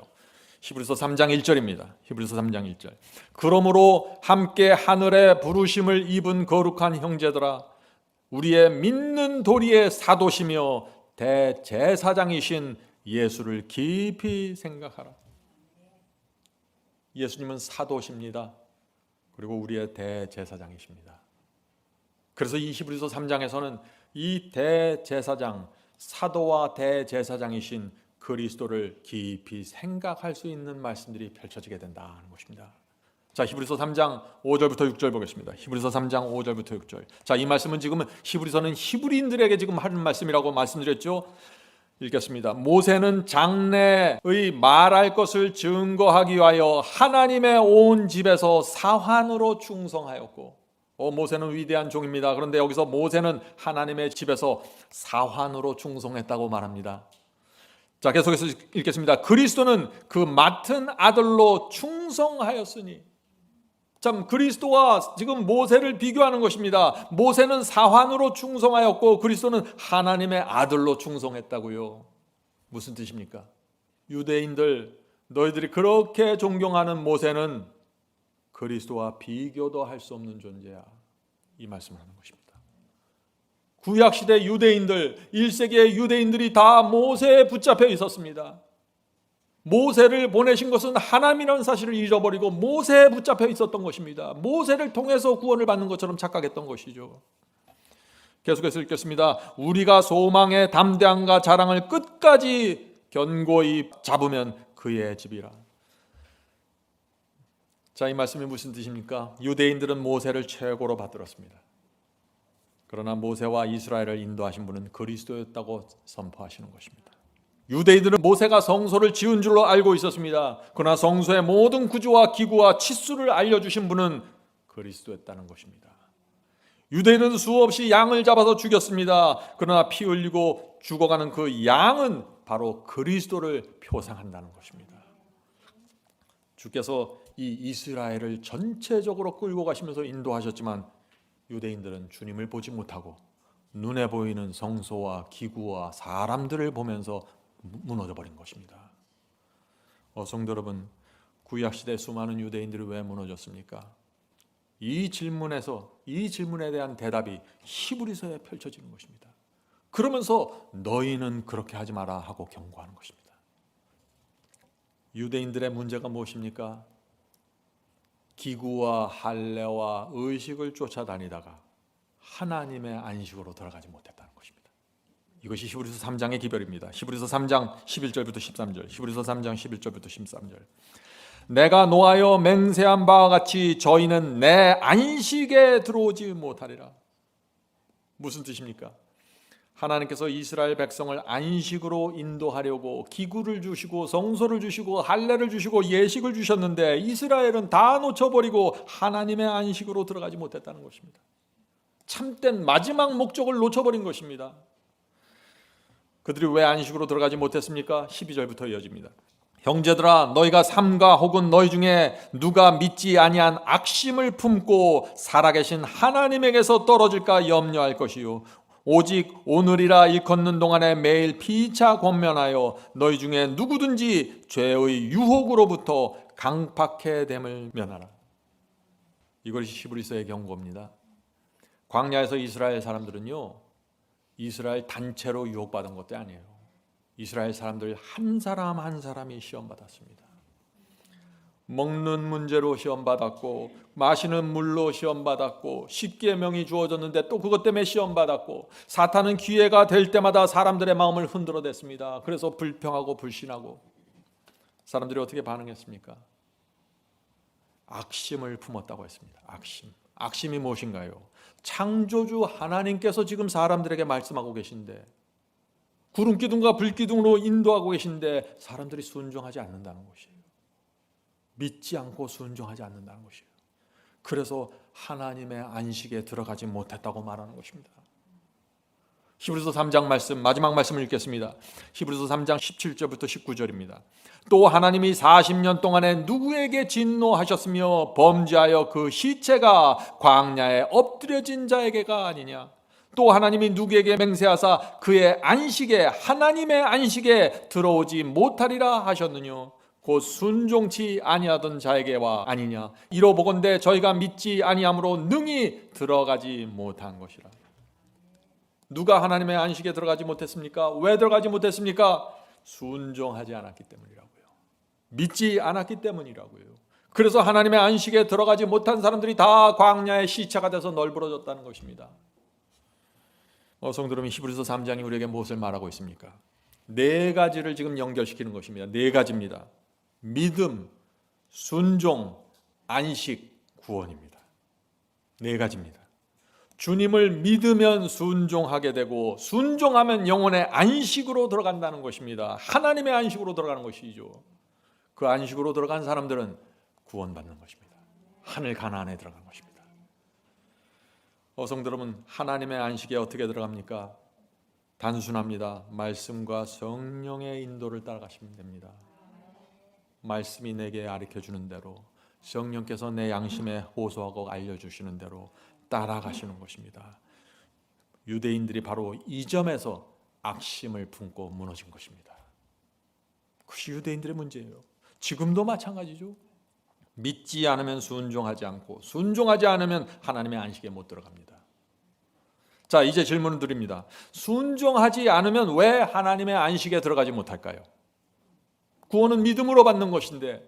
히브리서 3장 1절입니다. 히브리서 3장 1절. 그러므로 함께 하늘의 부르심을 입은 거룩한 형제들아, 우리의 믿는 도리의 사도시며 대제사장이신 예수를 깊이 생각하라. 예수님은 사도십니다. 그리고 우리의 대제사장이십니다. 그래서 이 히브리서 3장에서는 이 대제사장, 사도와 대제사장이신 그리스도를 깊이 생각할 수 있는 말씀들이 펼쳐지게 된다는 것입니다. 자, 히브리서 3장 5절부터 6절 보겠습니다. 히브리서 3장 5절부터 6절. 자, 이 말씀은 지금 히브리서는 히브리인들에게 지금 하는 말씀이라고 말씀드렸죠. 읽겠습니다. 모세는 장래의 말할 것을 증거하기 위하여 하나님의 온 집에서 사환으로 충성하였고, 모세는 위대한 종입니다. 그런데 여기서 모세는 하나님의 집에서 사환으로 충성했다고 말합니다. 자, 계속해서 읽겠습니다. 그리스도는 그 맡은 아들로 충성하였으니. 참, 그리스도와 지금 모세를 비교하는 것입니다. 모세는 사환으로 충성하였고 그리스도는 하나님의 아들로 충성했다고요. 무슨 뜻입니까? 유대인들, 너희들이 그렇게 존경하는 모세는 그리스도와 비교도 할 수 없는 존재야. 이 말씀을 하는 것입니다. 구약시대 유대인들, 1세기의 유대인들이 다 모세에 붙잡혀 있었습니다. 모세를 보내신 것은 하나님이라는 사실을 잊어버리고 모세에 붙잡혀 있었던 것입니다. 모세를 통해서 구원을 받는 것처럼 착각했던 것이죠. 계속해서 읽겠습니다. 우리가 소망의 담대함과 자랑을 끝까지 견고히 잡으면 그의 집이라. 자, 이 말씀이 무슨 뜻입니까? 유대인들은 모세를 최고로 받들었습니다. 그러나 모세와 이스라엘을 인도하신 분은 그리스도였다고 선포하시는 것입니다. 유대인들은 모세가 성소를 지은 줄로 알고 있었습니다. 그러나 성소의 모든 구조와 기구와 치수를 알려주신 분은 그리스도였다는 것입니다. 유대인은 수없이 양을 잡아서 죽였습니다. 그러나 피 흘리고 죽어가는 그 양은 바로 그리스도를 표상한다는 것입니다. 주께서 이 이스라엘을 전체적으로 끌고 가시면서 인도하셨지만 유대인들은 주님을 보지 못하고 눈에 보이는 성소와 기구와 사람들을 보면서 무너져 버린 것입니다. 성도 여러분, 구약시대 수많은 유대인들이 왜 무너졌습니까? 이 질문에 대한 대답이 히브리서에 펼쳐지는 것입니다. 그러면서 너희는 그렇게 하지 마라 하고 경고하는 것입니다. 유대인들의 문제가 무엇입니까? 기구와 할례와 의식을 쫓아다니다가 하나님의 안식으로 들어가지 못했다는 것입니다. 이것이 히브리서 3장의 기별입니다. 히브리서 3장 11절부터 13절. 히브리서 3장 11절부터 13절. 내가 노하여 맹세한 바와 같이 저희는 내 안식에 들어오지 못하리라. 무슨 뜻입니까? 하나님께서 이스라엘 백성을 안식으로 인도하려고 기구를 주시고 성소를 주시고 할례를 주시고 예식을 주셨는데 이스라엘은 다 놓쳐버리고 하나님의 안식으로 들어가지 못했다는 것입니다. 참된 마지막 목적을 놓쳐버린 것입니다. 그들이 왜 안식으로 들어가지 못했습니까? 12절부터 이어집니다. 형제들아, 너희가 삼가 혹은 너희 중에 누가 믿지 아니한 악심을 품고 살아계신 하나님에게서 떨어질까 염려할 것이요, 오직 오늘이라 일컫는 동안에 매일 피차 권면하여 너희 중에 누구든지 죄의 유혹으로부터 강팍해 됨을 면하라. 이것이 히브리서의 경고입니다. 광야에서 이스라엘 사람들은요, 이스라엘 단체로 유혹받은 것도 아니에요. 이스라엘 사람들 한 사람 한 사람이 시험받았습니다. 먹는 문제로 시험받았고, 마시는 물로 시험받았고, 십계명이 주어졌는데 또 그것 때문에 시험받았고, 사탄은 기회가 될 때마다 사람들의 마음을 흔들어댔습니다. 그래서 불평하고 불신하고, 사람들이 어떻게 반응했습니까? 악심을 품었다고 했습니다. 악심이 무엇인가요? 창조주 하나님께서 지금 사람들에게 말씀하고 계신데, 구름기둥과 불기둥으로 인도하고 계신데 사람들이 순종하지 않는다는 것이에요. 믿지 않고 순종하지 않는다는 것이에요. 그래서 하나님의 안식에 들어가지 못했다고 말하는 것입니다. 히브리서 3장 말씀, 마지막 말씀을 읽겠습니다. 히브리서 3장 17절부터 19절입니다. 또 하나님이 40년 동안에 누구에게 진노하셨으며 범죄하여 그 시체가 광야에 엎드려진 자에게가 아니냐. 또 하나님이 누구에게 맹세하사 그의 안식에, 하나님의 안식에 들어오지 못하리라 하셨느뇨. 곧 순종치 아니하던 자에게와 아니냐. 이로보건대 저희가 믿지 아니함으로 능히 들어가지 못한 것이라. 누가 하나님의 안식에 들어가지 못했습니까? 왜 들어가지 못했습니까? 순종하지 않았기 때문이라고요. 믿지 않았기 때문이라고요. 그래서 하나님의 안식에 들어가지 못한 사람들이 다 광야의 시체가 돼서 널브러졌다는 것입니다. 성도 여러분, 히브리서 3장이 우리에게 무엇을 말하고 있습니까? 네 가지를 지금 연결시키는 것입니다. 네 가지입니다. 믿음, 순종, 안식, 구원입니다. 네 가지입니다. 주님을 믿으면 순종하게 되고, 순종하면 영혼의 안식으로 들어간다는 것입니다. 하나님의 안식으로 들어가는 것이죠. 그 안식으로 들어간 사람들은 구원받는 것입니다. 하늘 가나안에 들어간 것입니다. 성도 여러분, 하나님의 안식에 어떻게 들어갑니까? 단순합니다. 말씀과 성령의 인도를 따라가시면 됩니다. 말씀이 내게 가르쳐주는 대로, 성령께서 내 양심에 호소하고 알려주시는 대로 따라가시는 것입니다. 유대인들이 바로 이 점에서 악심을 품고 무너진 것입니다. 그것이 유대인들의 문제예요. 지금도 마찬가지죠. 믿지 않으면 순종하지 않고, 순종하지 않으면 하나님의 안식에 못 들어갑니다. 자, 이제 질문을 드립니다. 순종하지 않으면 왜 하나님의 안식에 들어가지 못할까요? 구원은 믿음으로 받는 것인데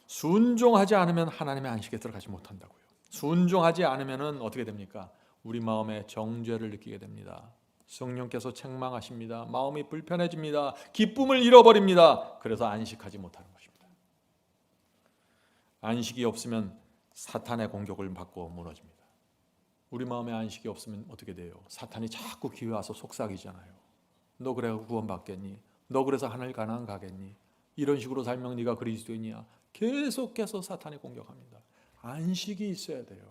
순종하지 않으면 하나님의 안식에 들어가지 못한다고요. 순종하지 않으면 어떻게 됩니까? 우리 마음에 정죄를 느끼게 됩니다. 성령께서 책망하십니다. 마음이 불편해집니다. 기쁨을 잃어버립니다. 그래서 안식하지 못하는 것입니다. 안식이 없으면 사탄의 공격을 받고 무너집니다. 우리 마음에 안식이 없으면 어떻게 돼요? 사탄이 자꾸 기회 와서 속삭이잖아요. 너 그래 구원받겠니? 너 그래서 하늘 가나안 가겠니? 이런 식으로 살면 네가 그리스도인이야. 계속해서 사탄이 공격합니다. 안식이 있어야 돼요.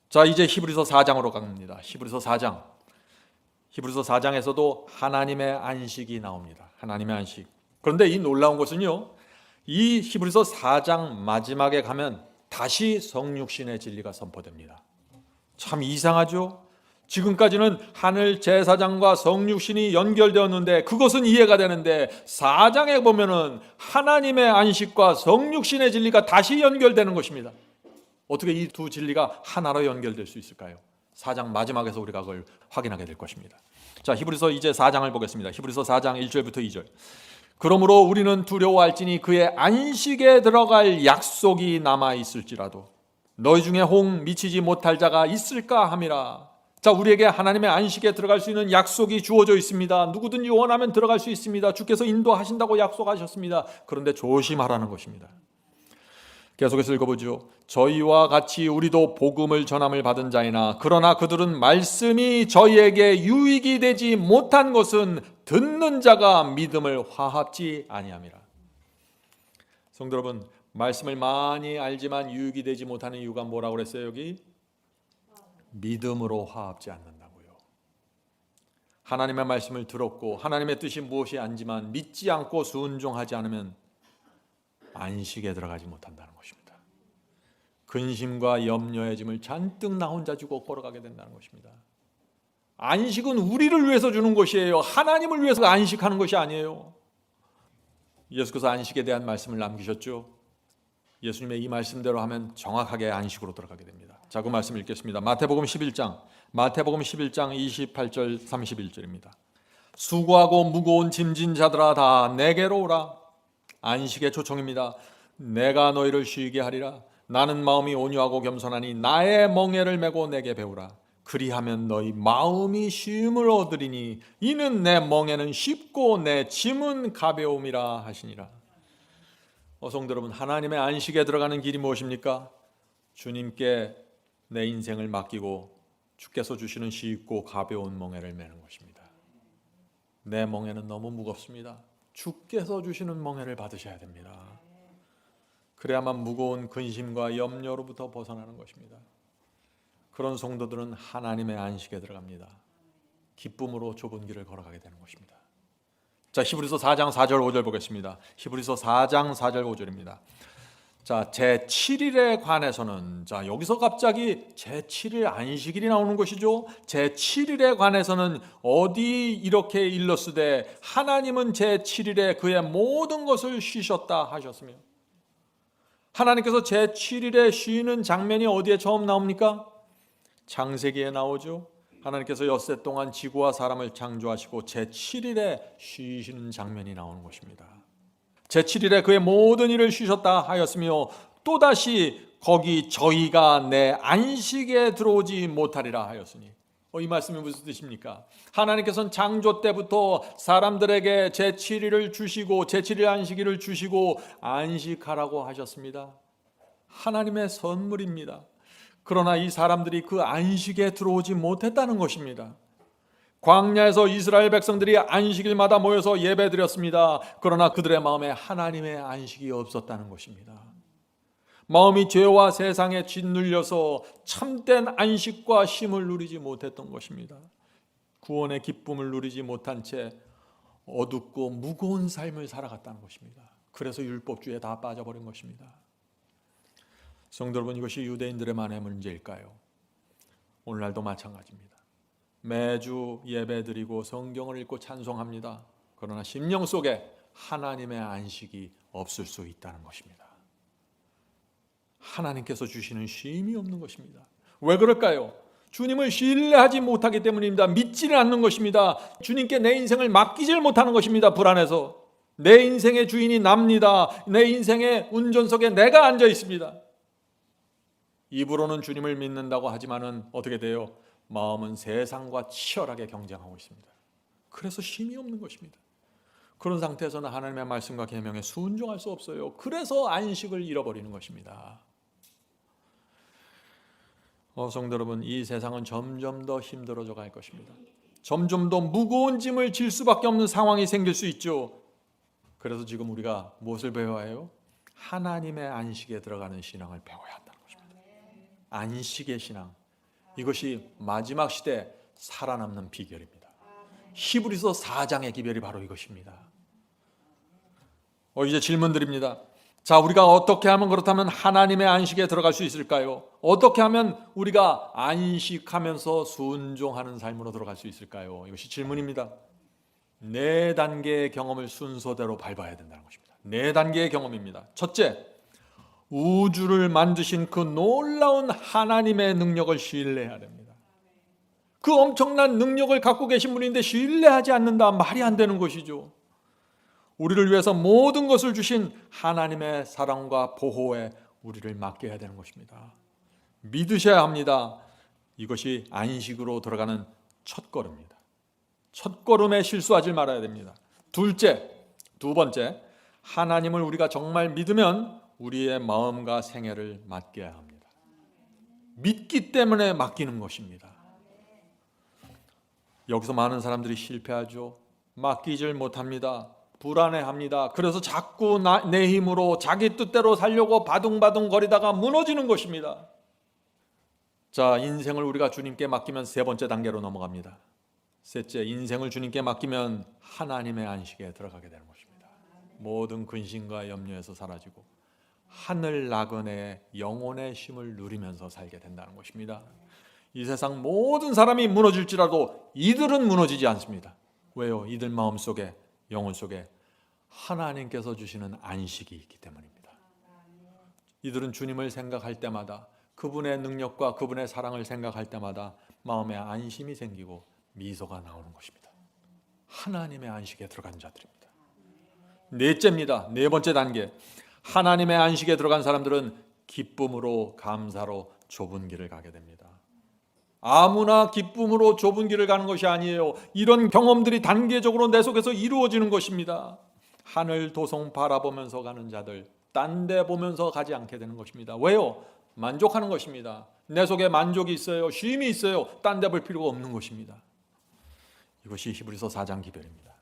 자, 이제 히브리서 4장으로 갑니다. 히브리서 4장에서도 하나님의 안식이 나옵니다. 하나님의 안식. 그런데 이 놀라운 것은요, 이 히브리서 4장 마지막에 가면 다시 성육신의 진리가 선포됩니다. 참 이상하죠? 지금까지는 하늘 제사장과 성육신이 연결되었는데 그것은 이해가 되는데 4장에 보면은 하나님의 안식과 성육신의 진리가 다시 연결되는 것입니다. 어떻게 이 두 진리가 하나로 연결될 수 있을까요? 4장 마지막에서 우리가 그걸 확인하게 될 것입니다. 자, 히브리서 이제 4장을 보겠습니다. 히브리서 4장 1절부터 2절. 그러므로 우리는 두려워할지니 그의 안식에 들어갈 약속이 남아 있을지라도 너희 중에 혹 미치지 못할 자가 있을까 함이라. 자, 우리에게 하나님의 안식에 들어갈 수 있는 약속이 주어져 있습니다. 누구든지 원하면 들어갈 수 있습니다. 주께서 인도하신다고 약속하셨습니다. 그런데 조심하라는 것입니다. 계속해서 읽어보죠. 저희와 같이 우리도 복음을 전함을 받은 자이나 그러나 그들은 말씀이 저희에게 유익이 되지 못한 것은 듣는 자가 믿음을 화합지 아니함이라. 성도 여러분, 말씀을 많이 알지만 유익이 되지 못하는 이유가 뭐라고 그랬어요? 여기 믿음으로 화합지 않는다고요. 하나님의 말씀을 들었고 하나님의 뜻이 무엇이 안지만 믿지 않고 순종하지 않으면 안식에 들어가지 못한다는 것입니다. 근심과 염려의 짐을 잔뜩 나 혼자 지고 걸어가게 된다는 것입니다. 안식은 우리를 위해서 주는 것이에요. 하나님을 위해서 안식하는 것이 아니에요. 예수께서 안식에 대한 말씀을 남기셨죠. 예수님의 이 말씀대로 하면 정확하게 안식으로 들어가게 됩니다. 자, 그 말씀 읽겠습니다. 마태복음 11장 28절 31절입니다. 수고하고 무거운 짐진 자들아 다 내게로 오라. 안식의 초청입니다. 내가 너희를 쉬게 하리라. 나는 마음이 온유하고 겸손하니 나의 멍에를 메고 내게 배우라. 그리하면 너희 마음이 쉼을 얻으리니 이는 내 멍에는 쉽고 내 짐은 가벼움이라 하시니라. 성도 여러분, 하나님의 안식에 들어가는 길이 무엇입니까? 주님께 내 인생을 맡기고 주께서 주시는 쉽고 가벼운 멍에를 메는 것입니다. 내 멍에는 너무 무겁습니다. 주께서 주시는 멍에를 받으셔야 됩니다. 그래야만 무거운 근심과 염려로부터 벗어나는 것입니다. 그런 성도들은 하나님의 안식에 들어갑니다. 기쁨으로 좁은 길을 걸어가게 되는 것입니다. 자, 히브리서 4장 4절 5절 보겠습니다. 히브리서 4장 4절 5절입니다. 자, 제7일에 관해서는, 자, 여기서 갑자기 제7일 안식일이 나오는 것이죠. 제7일에 관해서는 어디 이렇게 일렀으되 하나님은 제7일에 그의 모든 것을 쉬셨다 하셨으며, 하나님께서 제7일에 쉬는 장면이 어디에 처음 나옵니까? 창세기에 나오죠. 하나님께서 엿새 동안 지구와 사람을 창조하시고 제7일에 쉬시는 장면이 나오는 것입니다. 제7일에 그의 모든 일을 쉬셨다 하였으며 또다시 거기 저희가 내 안식에 들어오지 못하리라 하였으니. 이 말씀이 무슨 뜻입니까? 하나님께서는 창조 때부터 사람들에게 제7일을 주시고 제7일 안식일을 주시고 안식하라고 하셨습니다. 하나님의 선물입니다. 그러나 이 사람들이 그 안식에 들어오지 못했다는 것입니다. 광야에서 이스라엘 백성들이 안식일마다 모여서 예배드렸습니다. 그러나 그들의 마음에 하나님의 안식이 없었다는 것입니다. 마음이 죄와 세상에 짓눌려서 참된 안식과 쉼을 누리지 못했던 것입니다. 구원의 기쁨을 누리지 못한 채 어둡고 무거운 삶을 살아갔다는 것입니다. 그래서 율법주의에 다 빠져버린 것입니다. 성도 여러분, 이것이 유대인들의만의 문제일까요? 오늘날도 마찬가지입니다. 매주 예배드리고 성경을 읽고 찬송합니다. 그러나 심령 속에 하나님의 안식이 없을 수 있다는 것입니다. 하나님께서 주시는 쉼이 없는 것입니다. 왜 그럴까요? 주님을 신뢰하지 못하기 때문입니다. 믿지는 않는 것입니다. 주님께 내 인생을 맡기질 못하는 것입니다. 불안해서. 내 인생의 주인이 납니다. 내 인생의 운전석에 내가 앉아 있습니다. 입으로는 주님을 믿는다고 하지만은 어떻게 돼요? 마음은 세상과 치열하게 경쟁하고 있습니다. 그래서 쉼이 없는 것입니다. 그런 상태에서는 하나님의 말씀과 계명에 순종할 수 없어요. 그래서 안식을 잃어버리는 것입니다. 성도 여러분, 이 세상은 점점 더 힘들어져 갈 것입니다. 점점 더 무거운 짐을 질 수밖에 없는 상황이 생길 수 있죠. 그래서 지금 우리가 무엇을 배워야 해요? 하나님의 안식에 들어가는 신앙을 배워야 한다는 것입니다. 안식의 신앙, 이것이 마지막 시대에 살아남는 비결입니다. 히브리서 4장의 기별이 바로 이것입니다. 이제 질문 드립니다. 자, 우리가 어떻게 하면 그렇다면 하나님의 안식에 들어갈 수 있을까요? 어떻게 하면 우리가 안식하면서 순종하는 삶으로 들어갈 수 있을까요? 이것이 질문입니다. 4단계의 경험을 순서대로 밟아야 된다는 것입니다. 4단계의 경험입니다. 첫째, 우주를 만드신 그 놀라운 하나님의 능력을 신뢰해야 됩니다. 그 엄청난 능력을 갖고 계신 분인데 신뢰하지 않는다, 말이 안 되는 것이죠. 우리를 위해서 모든 것을 주신 하나님의 사랑과 보호에 우리를 맡겨야 되는 것입니다. 믿으셔야 합니다. 이것이 안식으로 들어가는 첫걸음입니다. 첫걸음에 실수하지 말아야 됩니다. 두 번째, 하나님을 우리가 정말 믿으면 우리의 마음과 생애를 맡겨야 합니다. 믿기 때문에 맡기는 것입니다. 여기서 많은 사람들이 실패하죠. 맡기질 못합니다. 불안해합니다. 그래서 자꾸 내 힘으로 자기 뜻대로 살려고 바둥바둥 거리다가 무너지는 것입니다. 자, 인생을 우리가 주님께 맡기면 3번째 단계로 넘어갑니다. 셋째, 인생을 주님께 맡기면 하나님의 안식에 들어가게 되는 것입니다. 모든 근심과 염려에서 사라지고 하늘 나그네의 영혼의 쉼을 누리면서 살게 된다는 것입니다. 이 세상 모든 사람이 무너질지라도 이들은 무너지지 않습니다. 왜요? 이들 마음속에, 영혼 속에 하나님께서 주시는 안식이 있기 때문입니다. 이들은 주님을 생각할 때마다, 그분의 능력과 그분의 사랑을 생각할 때마다 마음에 안심이 생기고 미소가 나오는 것입니다. 하나님의 안식에 들어간 자들입니다. 넷째입니다. 4번째 단계. 하나님의 안식에 들어간 사람들은 기쁨으로, 감사로 좁은 길을 가게 됩니다. 아무나 기쁨으로 좁은 길을 가는 것이 아니에요. 이런 경험들이 단계적으로 내 속에서 이루어지는 것입니다. 하늘 도성 바라보면서 가는 자들, 딴 데 보면서 가지 않게 되는 것입니다. 왜요? 만족하는 것입니다. 내 속에 만족이 있어요. 쉼이 있어요. 딴 데 볼 필요가 없는 것입니다. 이것이 히브리서 4장 기별입니다.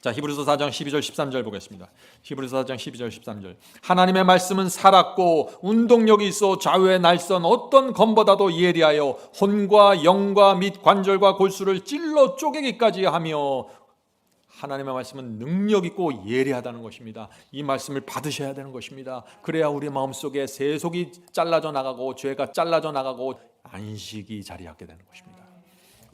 자, 히브리서 4장 12절 13절 보겠습니다. 히브리서 4장 12절 13절. 하나님의 말씀은 살았고 운동력이 있어 좌우의 날선 어떤 검보다도 예리하여 혼과 영과 및 관절과 골수를 찔러 쪼개기까지 하며. 하나님의 말씀은 능력 있고 예리하다는 것입니다. 이 말씀을 받으셔야 되는 것입니다. 그래야 우리 마음속에 세속이 잘라져 나가고 죄가 잘라져 나가고 안식이 자리하게 되는 것입니다.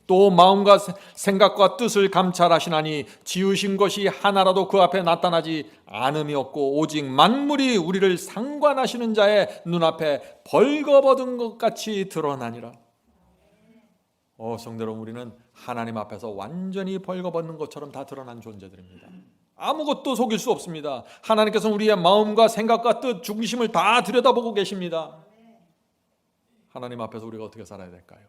또 마음과 생각과 뜻을 감찰하시나니 지으신 것이 하나라도 그 앞에 나타나지 않음이 없고 오직 만물이 우리를 상관하시는 자의 눈앞에 벌거벗은 것 같이 드러나니라. 성도 여러분, 우리는 하나님 앞에서 완전히 벌거벗는 것처럼 다 드러난 존재들입니다. 아무것도 속일 수 없습니다. 하나님께서는 우리의 마음과 생각과 뜻, 중심을 다 들여다보고 계십니다. 하나님 앞에서 우리가 어떻게 살아야 될까요?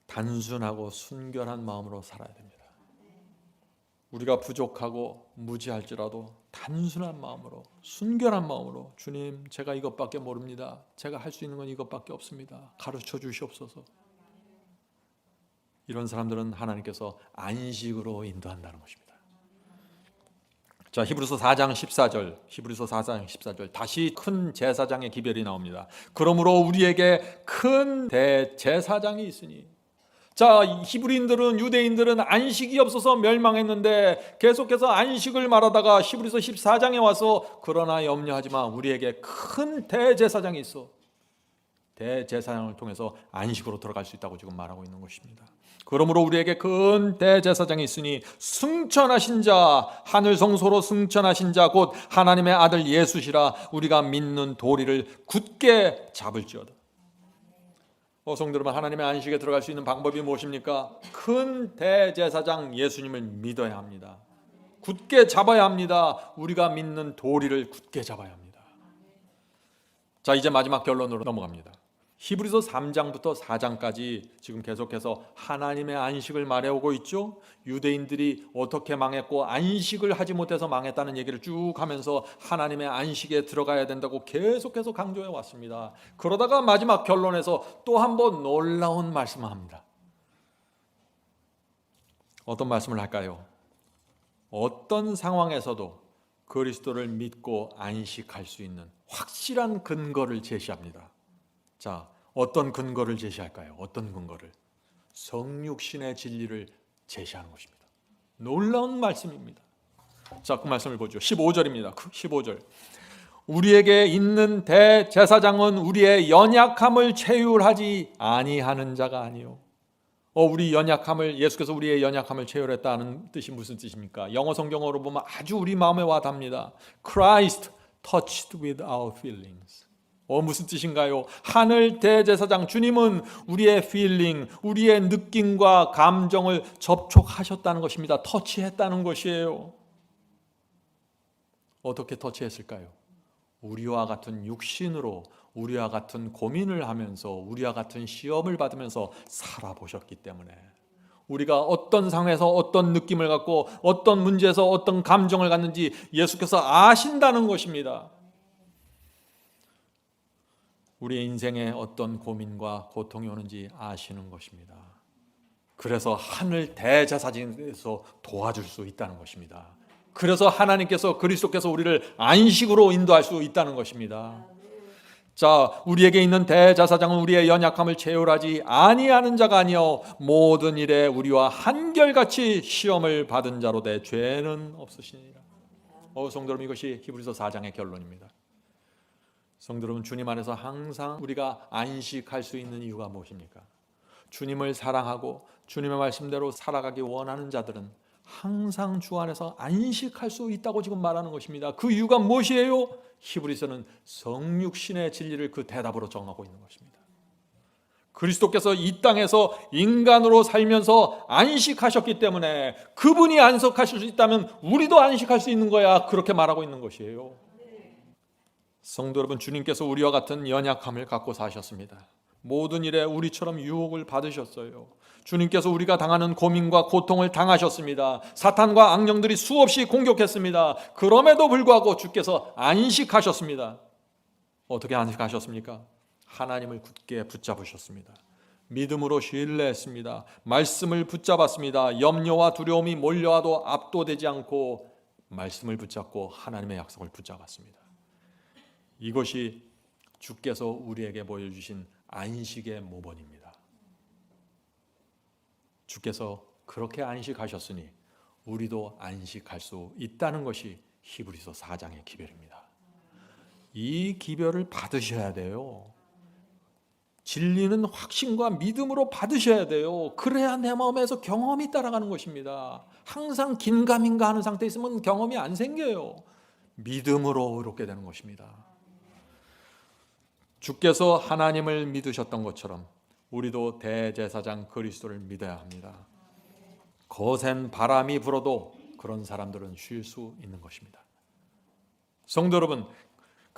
단순하고 순결한 마음으로 살아야 됩니다. 우리가 부족하고 무지할지라도 단순한 마음으로, 순결한 마음으로, 주님, 제가 이것밖에 모릅니다. 제가 할 수 있는 건 이것밖에 없습니다. 가르쳐 주시옵소서. 이런 사람들은 하나님께서 안식으로 인도한다는 것입니다. 자, 히브리서 4장 14절 다시 큰 제사장의 기별이 나옵니다. 그러므로 우리에게 큰 대제사장이 있으니. 자, 히브리인들은, 유대인들은 안식이 없어서 멸망했는데 계속해서 안식을 말하다가 히브리서 14장에 와서 그러나 염려하지 마, 우리에게 큰 대제사장이 있어. 대제사장을 통해서 안식으로 들어갈 수 있다고 지금 말하고 있는 것입니다. 그러므로 우리에게 큰 대제사장이 있으니 승천하신 자, 하늘 성소로 승천하신 자 곧 하나님의 아들 예수시라. 우리가 믿는 도리를 굳게 잡을지어다. 성도 여러분, 하나님의 안식에 들어갈 수 있는 방법이 무엇입니까? 큰 대제사장 예수님을 믿어야 합니다. 굳게 잡아야 합니다. 우리가 믿는 도리를 굳게 잡아야 합니다. 자, 이제 마지막 결론으로 넘어갑니다. 히브리서 3장부터 4장까지 지금 계속해서 하나님의 안식을 말해오고 있죠. 유대인들이 어떻게 망했고 안식을 하지 못해서 망했다는 얘기를 쭉 하면서 하나님의 안식에 들어가야 된다고 계속해서 강조해 왔습니다. 그러다가 마지막 결론에서 또 한 번 놀라운 말씀을 합니다. 어떤 말씀을 할까요? 어떤 상황에서도 그리스도를 믿고 안식할 수 있는 확실한 근거를 제시합니다. 자, 어떤 근거를 제시할까요? 어떤 근거를? 성육신의 진리를 제시하는 것입니다. 놀라운 말씀입니다. 자, 그 말씀을 보죠. 15절입니다. 15절. 우리에게 있는 대제사장은 우리의 연약함을 체휼하지 아니하는 자가 아니요. 우리 연약함을, 예수께서 우리의 연약함을 체휼했다는 뜻이 무슨 뜻입니까? 영어 성경어로 보면 아주 우리 마음에 와 닿습니다. Christ touched with our feelings. 무슨 뜻인가요? 하늘 대제사장 주님은 우리의 feeling, 우리의 느낌과 감정을 접촉하셨다는 것입니다. 터치했다는 것이에요. 어떻게 터치했을까요? 우리와 같은 육신으로 우리와 같은 고민을 하면서 우리와 같은 시험을 받으면서 살아보셨기 때문에 우리가 어떤 상황에서 어떤 느낌을 갖고 어떤 문제에서 어떤 감정을 갖는지 예수께서 아신다는 것입니다. 우리의 인생에 어떤 고민과 고통이 오는지 아시는 것입니다. 그래서 하늘 대제사장에서 도와줄 수 있다는 것입니다. 그래서 하나님께서, 그리스도께서 우리를 안식으로 인도할 수 있다는 것입니다. 자, 우리에게 있는 대제사장은 우리의 연약함을 체휼하지 아니하는 자가 아니요 모든 일에 우리와 한결같이 시험을 받은 자로 돼 죄는 없으시니라. 성도 여러분, 이것이 히브리서 4장의 결론입니다. 성도 여러분, 주님 안에서 항상 우리가 안식할 수 있는 이유가 무엇입니까? 주님을 사랑하고 주님의 말씀대로 살아가기 원하는 자들은 항상 주 안에서 안식할 수 있다고 지금 말하는 것입니다. 그 이유가 무엇이에요? 히브리서는 성육신의 진리를 그 대답으로 정하고 있는 것입니다. 그리스도께서 이 땅에서 인간으로 살면서 안식하셨기 때문에 그분이 안식하실 수 있다면 우리도 안식할 수 있는 거야, 그렇게 말하고 있는 것이에요. 성도 여러분, 주님께서 우리와 같은 연약함을 갖고 사셨습니다. 모든 일에 우리처럼 유혹을 받으셨어요. 주님께서 우리가 당하는 고민과 고통을 당하셨습니다. 사탄과 악령들이 수없이 공격했습니다. 그럼에도 불구하고 주께서 안식하셨습니다. 어떻게 안식하셨습니까? 하나님을 굳게 붙잡으셨습니다. 믿음으로 신뢰했습니다. 말씀을 붙잡았습니다. 염려와 두려움이 몰려와도 압도되지 않고 말씀을 붙잡고 하나님의 약속을 붙잡았습니다. 이것이 주께서 우리에게 보여주신 안식의 모본입니다. 주께서 그렇게 안식하셨으니 우리도 안식할 수 있다는 것이 히브리서 4장의 기별입니다. 이 기별을 받으셔야 돼요. 진리는 확신과 믿음으로 받으셔야 돼요. 그래야 내 마음에서 경험이 따라가는 것입니다. 항상 긴가민가 하는 상태에 있으면 경험이 안 생겨요. 믿음으로 의롭게 되는 것입니다. 주께서 하나님을 믿으셨던 것처럼 우리도 대제사장 그리스도를 믿어야 합니다. 거센 바람이 불어도 그런 사람들은 쉴 수 있는 것입니다. 성도 여러분,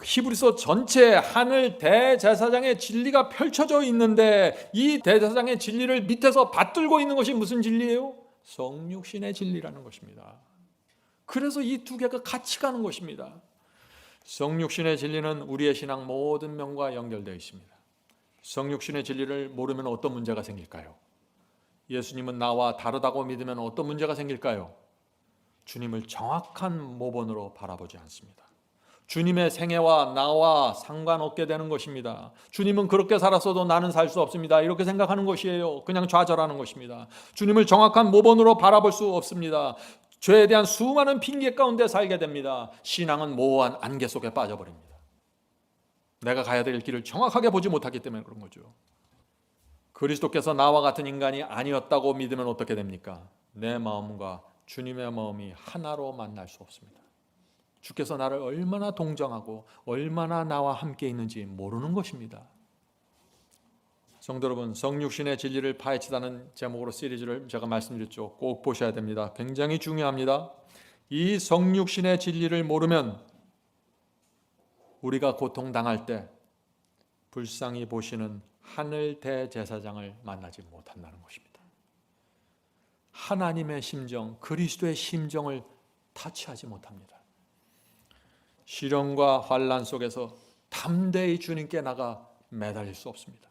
히브리서 전체 하늘 대제사장의 진리가 펼쳐져 있는데 이 대제사장의 진리를 밑에서 받들고 있는 것이 무슨 진리예요? 성육신의 진리라는 것입니다. 그래서 이 두 개가 같이 가는 것입니다. 성육신의 진리는 우리의 신앙 모든 면과 연결되어 있습니다. 성육신의 진리를 모르면 어떤 문제가 생길까요? 예수님은 나와 다르다고 믿으면 어떤 문제가 생길까요? 주님을 정확한 모본으로 바라보지 않습니다. 주님의 생애와 나와 상관없게 되는 것입니다. 주님은 그렇게 살았어도 나는 살 수 없습니다. 이렇게 생각하는 것이에요. 그냥 좌절하는 것입니다. 주님을 정확한 모본으로 바라볼 수 없습니다. 죄에 대한 수많은 핑계 가운데 살게 됩니다. 신앙은 모호한 안개 속에 빠져버립니다. 내가 가야 될 길을 정확하게 보지 못하기 때문에 그런 거죠. 그리스도께서 나와 같은 인간이 아니었다고 믿으면 어떻게 됩니까? 내 마음과 주님의 마음이 하나로 만날 수 없습니다. 주께서 나를 얼마나 동정하고 얼마나 나와 함께 있는지 모르는 것입니다. 성도 여러분, 성육신의 진리를 파헤치다는 제목으로 시리즈를 제가 말씀드렸죠. 꼭 보셔야 됩니다. 굉장히 중요합니다. 이 성육신의 진리를 모르면 우리가 고통당할 때 불쌍히 보시는 하늘 대제사장을 만나지 못한다는 것입니다. 하나님의 심정, 그리스도의 심정을 타치하지 못합니다. 시련과 환난 속에서 담대히 주님께 나가 매달릴 수 없습니다.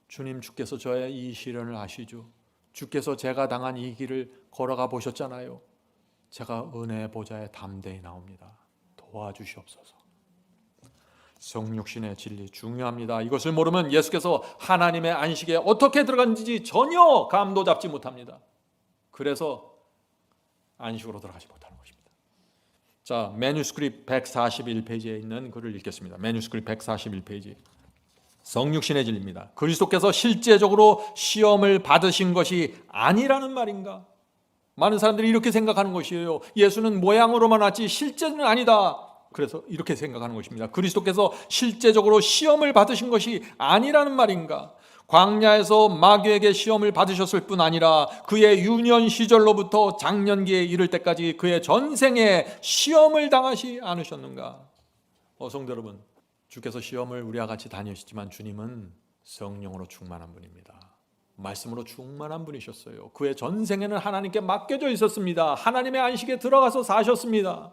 주님, 주께서 저의 이 시련을 아시죠? 주께서 제가 당한 이 길을 걸어가 보셨잖아요. 제가 은혜의 보좌에 담대히 나옵니다. 도와주시옵소서. 성육신의 진리 중요합니다. 이것을 모르면 예수께서 하나님의 안식에 어떻게 들어갔는지 전혀 감도 잡지 못합니다. 그래서 안식으로 들어가지 못하는 것입니다. 자, 매뉴스크립 141페이지에 있는 글을 읽겠습니다. 매뉴스크립 141페이지. 성육신의 진리입니다. 그리스도께서 실제적으로 시험을 받으신 것이 아니라는 말인가? 많은 사람들이 이렇게 생각하는 것이에요. 예수는 모양으로만 왔지 실제는 아니다. 그래서 이렇게 생각하는 것입니다. 그리스도께서 실제적으로 시험을 받으신 것이 아니라는 말인가? 광야에서 마귀에게 시험을 받으셨을 뿐 아니라 그의 유년 시절로부터 장년기에 이를 때까지 그의 전생에 시험을 당하시 않으셨는가? 성도 여러분, 주께서 시험을 우리와 같이 다니셨지만 주님은 성령으로 충만한 분입니다. 말씀으로 충만한 분이셨어요. 그의 전생에는 하나님께 맡겨져 있었습니다. 하나님의 안식에 들어가서 사셨습니다.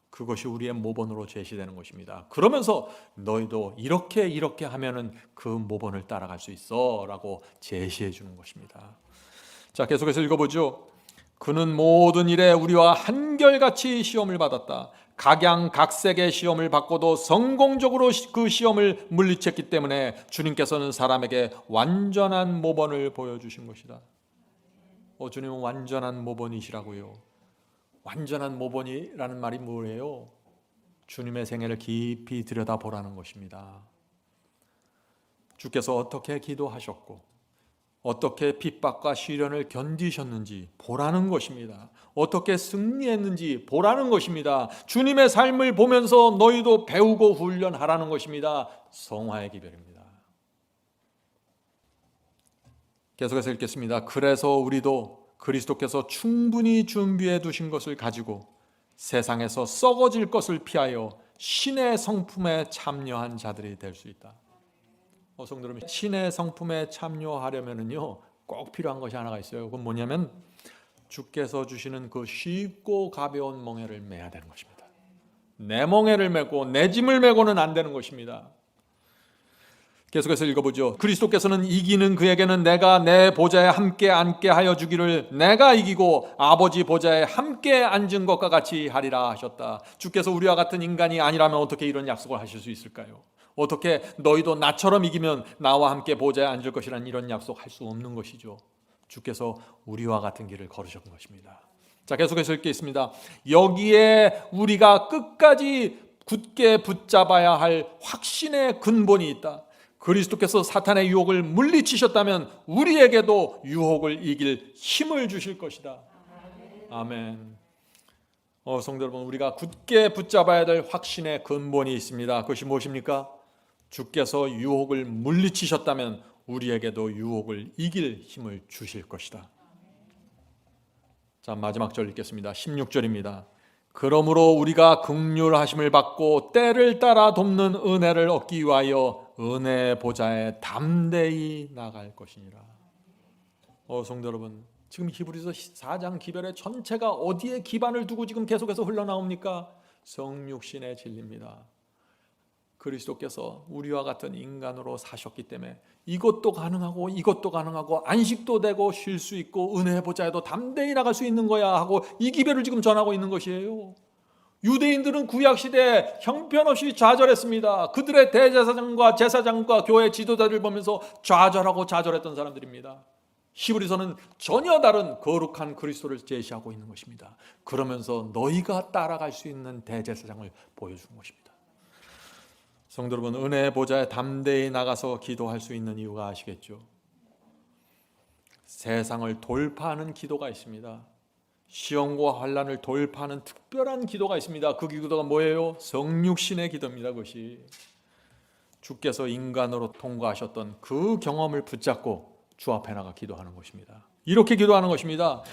그것이 우리의 모본으로 제시되는 것입니다. 그러면서 너희도 이렇게 하면은 그 모본을 따라갈 수 있어 라고 제시해 주는 것입니다. 자, 계속해서 읽어보죠. 그는 모든 일에 우리와 한결같이 시험을 받았다. 각양각색의 시험을 받고도 성공적으로 그 시험을 물리쳤기 때문에 주님께서는 사람에게 완전한 모본을 보여주신 것이다. 주님은 완전한 모본이시라고요. 완전한 모본이라는 말이 뭐예요? 주님의 생애를 깊이 들여다보라는 것입니다. 주께서 어떻게 기도하셨고 어떻게 핍박과 시련을 견디셨는지 보라는 것입니다. 어떻게 승리했는지 보라는 것입니다. 주님의 삶을 보면서 너희도 배우고 훈련하라는 것입니다. 성화의 기별입니다. 계속해서 읽겠습니다. 그래서 우리도 그리스도께서 충분히 준비해 두신 것을 가지고 세상에서 썩어질 것을 피하여 신의 성품에 참여한 자들이 될 수 있다. 성도 여러분, 신의 성품에 참여하려면은요 꼭 필요한 것이 하나가 있어요. 그건 뭐냐면 주께서 주시는 그 쉽고 가벼운 멍에를 매야 되는 것입니다. 내 멍에를 메고 내 짐을 메고는 안 되는 것입니다. 계속해서 읽어보죠. 그리스도께서는 이기는 그에게는 내가 내 보좌에 함께 앉게 하여 주기를 내가 이기고 아버지 보좌에 함께 앉은 것과 같이 하리라 하셨다. 주께서 우리와 같은 인간이 아니라면 어떻게 이런 약속을 하실 수 있을까요? 어떻게 너희도 나처럼 이기면 나와 함께 보좌에 앉을 것이라는 이런 약속 할 수 없는 것이죠. 주께서 우리와 같은 길을 걸으셨던 것입니다. 자, 계속해서 읽겠습니다. 여기에 우리가 끝까지 굳게 붙잡아야 할 확신의 근본이 있다. 그리스도께서 사탄의 유혹을 물리치셨다면 우리에게도 유혹을 이길 힘을 주실 것이다. 아멘. 성도 여러분, 우리가 굳게 붙잡아야 될 확신의 근본이 있습니다. 그것이 무엇입니까? 주께서 유혹을 물리치셨다면 우리에게도 유혹을 이길 힘을 주실 것이다. 자, 마지막 절 읽겠습니다. 16절입니다. 그러므로 우리가 긍휼하심을 받고 때를 따라 돕는 은혜를 얻기 위하여 은혜 보좌에 담대히 나갈 것이니라. 성도 여러분, 지금 히브리서 4장 기별의 전체가 어디에 기반을 두고 지금 계속해서 흘러나옵니까? 성육신의 진리입니다. 그리스도께서 우리와 같은 인간으로 사셨기 때문에 이것도 가능하고 이것도 가능하고 안식도 되고 쉴 수 있고 은혜 보좌에도 담대히 나갈 수 있는 거야 하고 이 기별을 지금 전하고 있는 것이에요. 유대인들은 구약시대에 형편없이 좌절했습니다. 그들의 대제사장과 제사장과 교회 지도자를 보면서 좌절하고 좌절했던 사람들입니다. 히브리서는 전혀 다른 거룩한 그리스도를 제시하고 있는 것입니다. 그러면서 너희가 따라갈 수 있는 대제사장을 보여준 것입니다. 성도 여러분, 은혜의 보좌에 담대히 나가서 기도할 수 있는 이유가 아시겠죠? 세상을 돌파하는 기도가 있습니다. 시험과 환난을 돌파하는 특별한 기도가 있습니다. 그 기도가 뭐예요? 성육신의 기도입니다. 그것이 주께서 인간으로 통과하셨던 그 경험을 붙잡고 주 앞에 나가 기도하는 것입니다. 이렇게 기도하는 것입니다.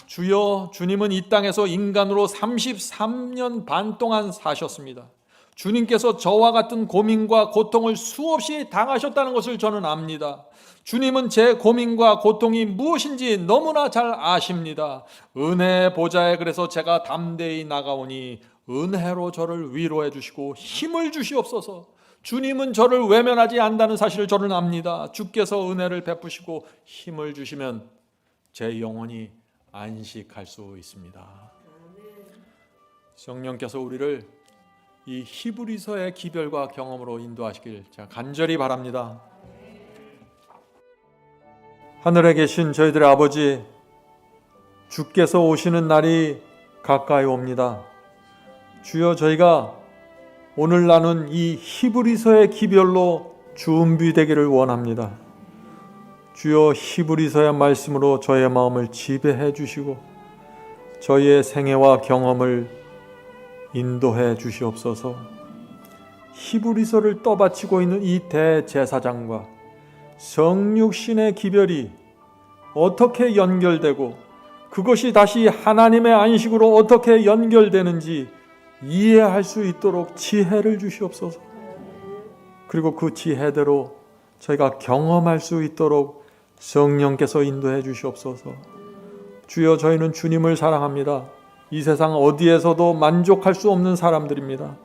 주여, 주님은 이 땅에서 인간으로 33년 반 동안 사셨습니다. 주님께서 저와 같은 고민과 고통을 수없이 당하셨다는 것을 저는 압니다. 주님은 제 고민과 고통이 무엇인지 너무나 잘 아십니다. 은혜 보좌에 그래서 제가 담대히 나가오니 은혜로 저를 위로해 주시고 힘을 주시옵소서. 주님은 저를 외면하지 않는다는 사실을 저는 압니다. 주께서 은혜를 베푸시고 힘을 주시면 제 영혼이 안식할 수 있습니다. 성령께서 우리를 이 히브리서의 기별과 경험으로 인도하시길 제가 간절히 바랍니다. 하늘에 계신 저희들의 아버지, 주께서 오시는 날이 가까이 옵니다. 주여, 저희가 오늘 나눈 이 히브리서의 기별로 준비되기를 원합니다. 주여, 히브리서의 말씀으로 저의 마음을 지배해 주시고 저희의 생애와 경험을 인도해 주시옵소서. 히브리서를 떠받치고 있는 이 대제사장과 성육신의 기별이 어떻게 연결되고 그것이 다시 하나님의 안식으로 어떻게 연결되는지 이해할 수 있도록 지혜를 주시옵소서. 그리고 그 지혜대로 저희가 경험할 수 있도록 성령께서 인도해 주시옵소서. 주여, 저희는 주님을 사랑합니다. 이 세상 어디에서도 만족할 수 없는 사람들입니다.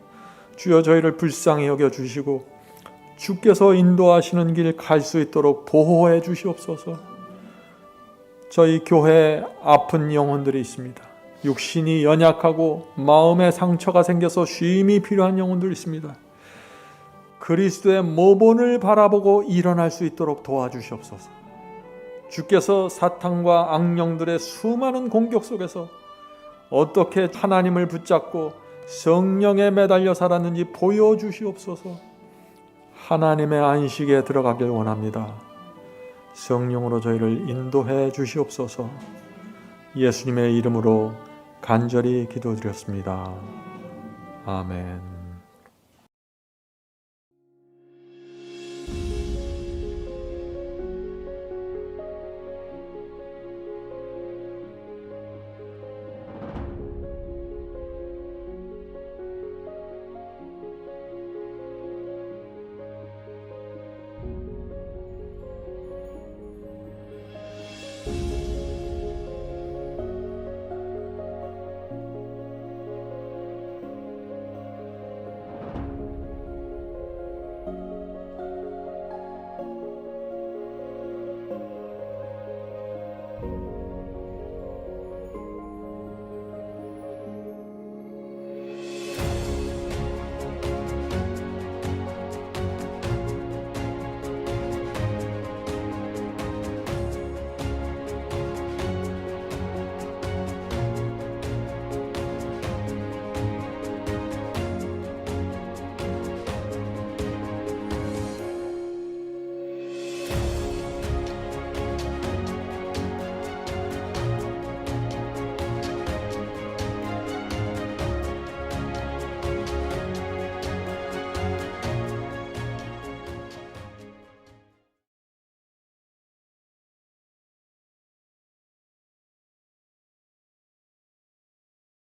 주여, 저희를 불쌍히 여겨 주시고 주께서 인도하시는 길 갈 수 있도록 보호해 주시옵소서. 저희 교회에 아픈 영혼들이 있습니다. 육신이 연약하고 마음에 상처가 생겨서 쉼이 필요한 영혼들이 있습니다. 그리스도의 모본을 바라보고 일어날 수 있도록 도와주시옵소서. 주께서 사탄과 악령들의 수많은 공격 속에서 어떻게 하나님을 붙잡고 성령에 매달려 살았는지 보여주시옵소서. 하나님의 안식에 들어가길 원합니다. 성령으로 저희를 인도해 주시옵소서. 예수님의 이름으로 간절히 기도드렸습니다. 아멘.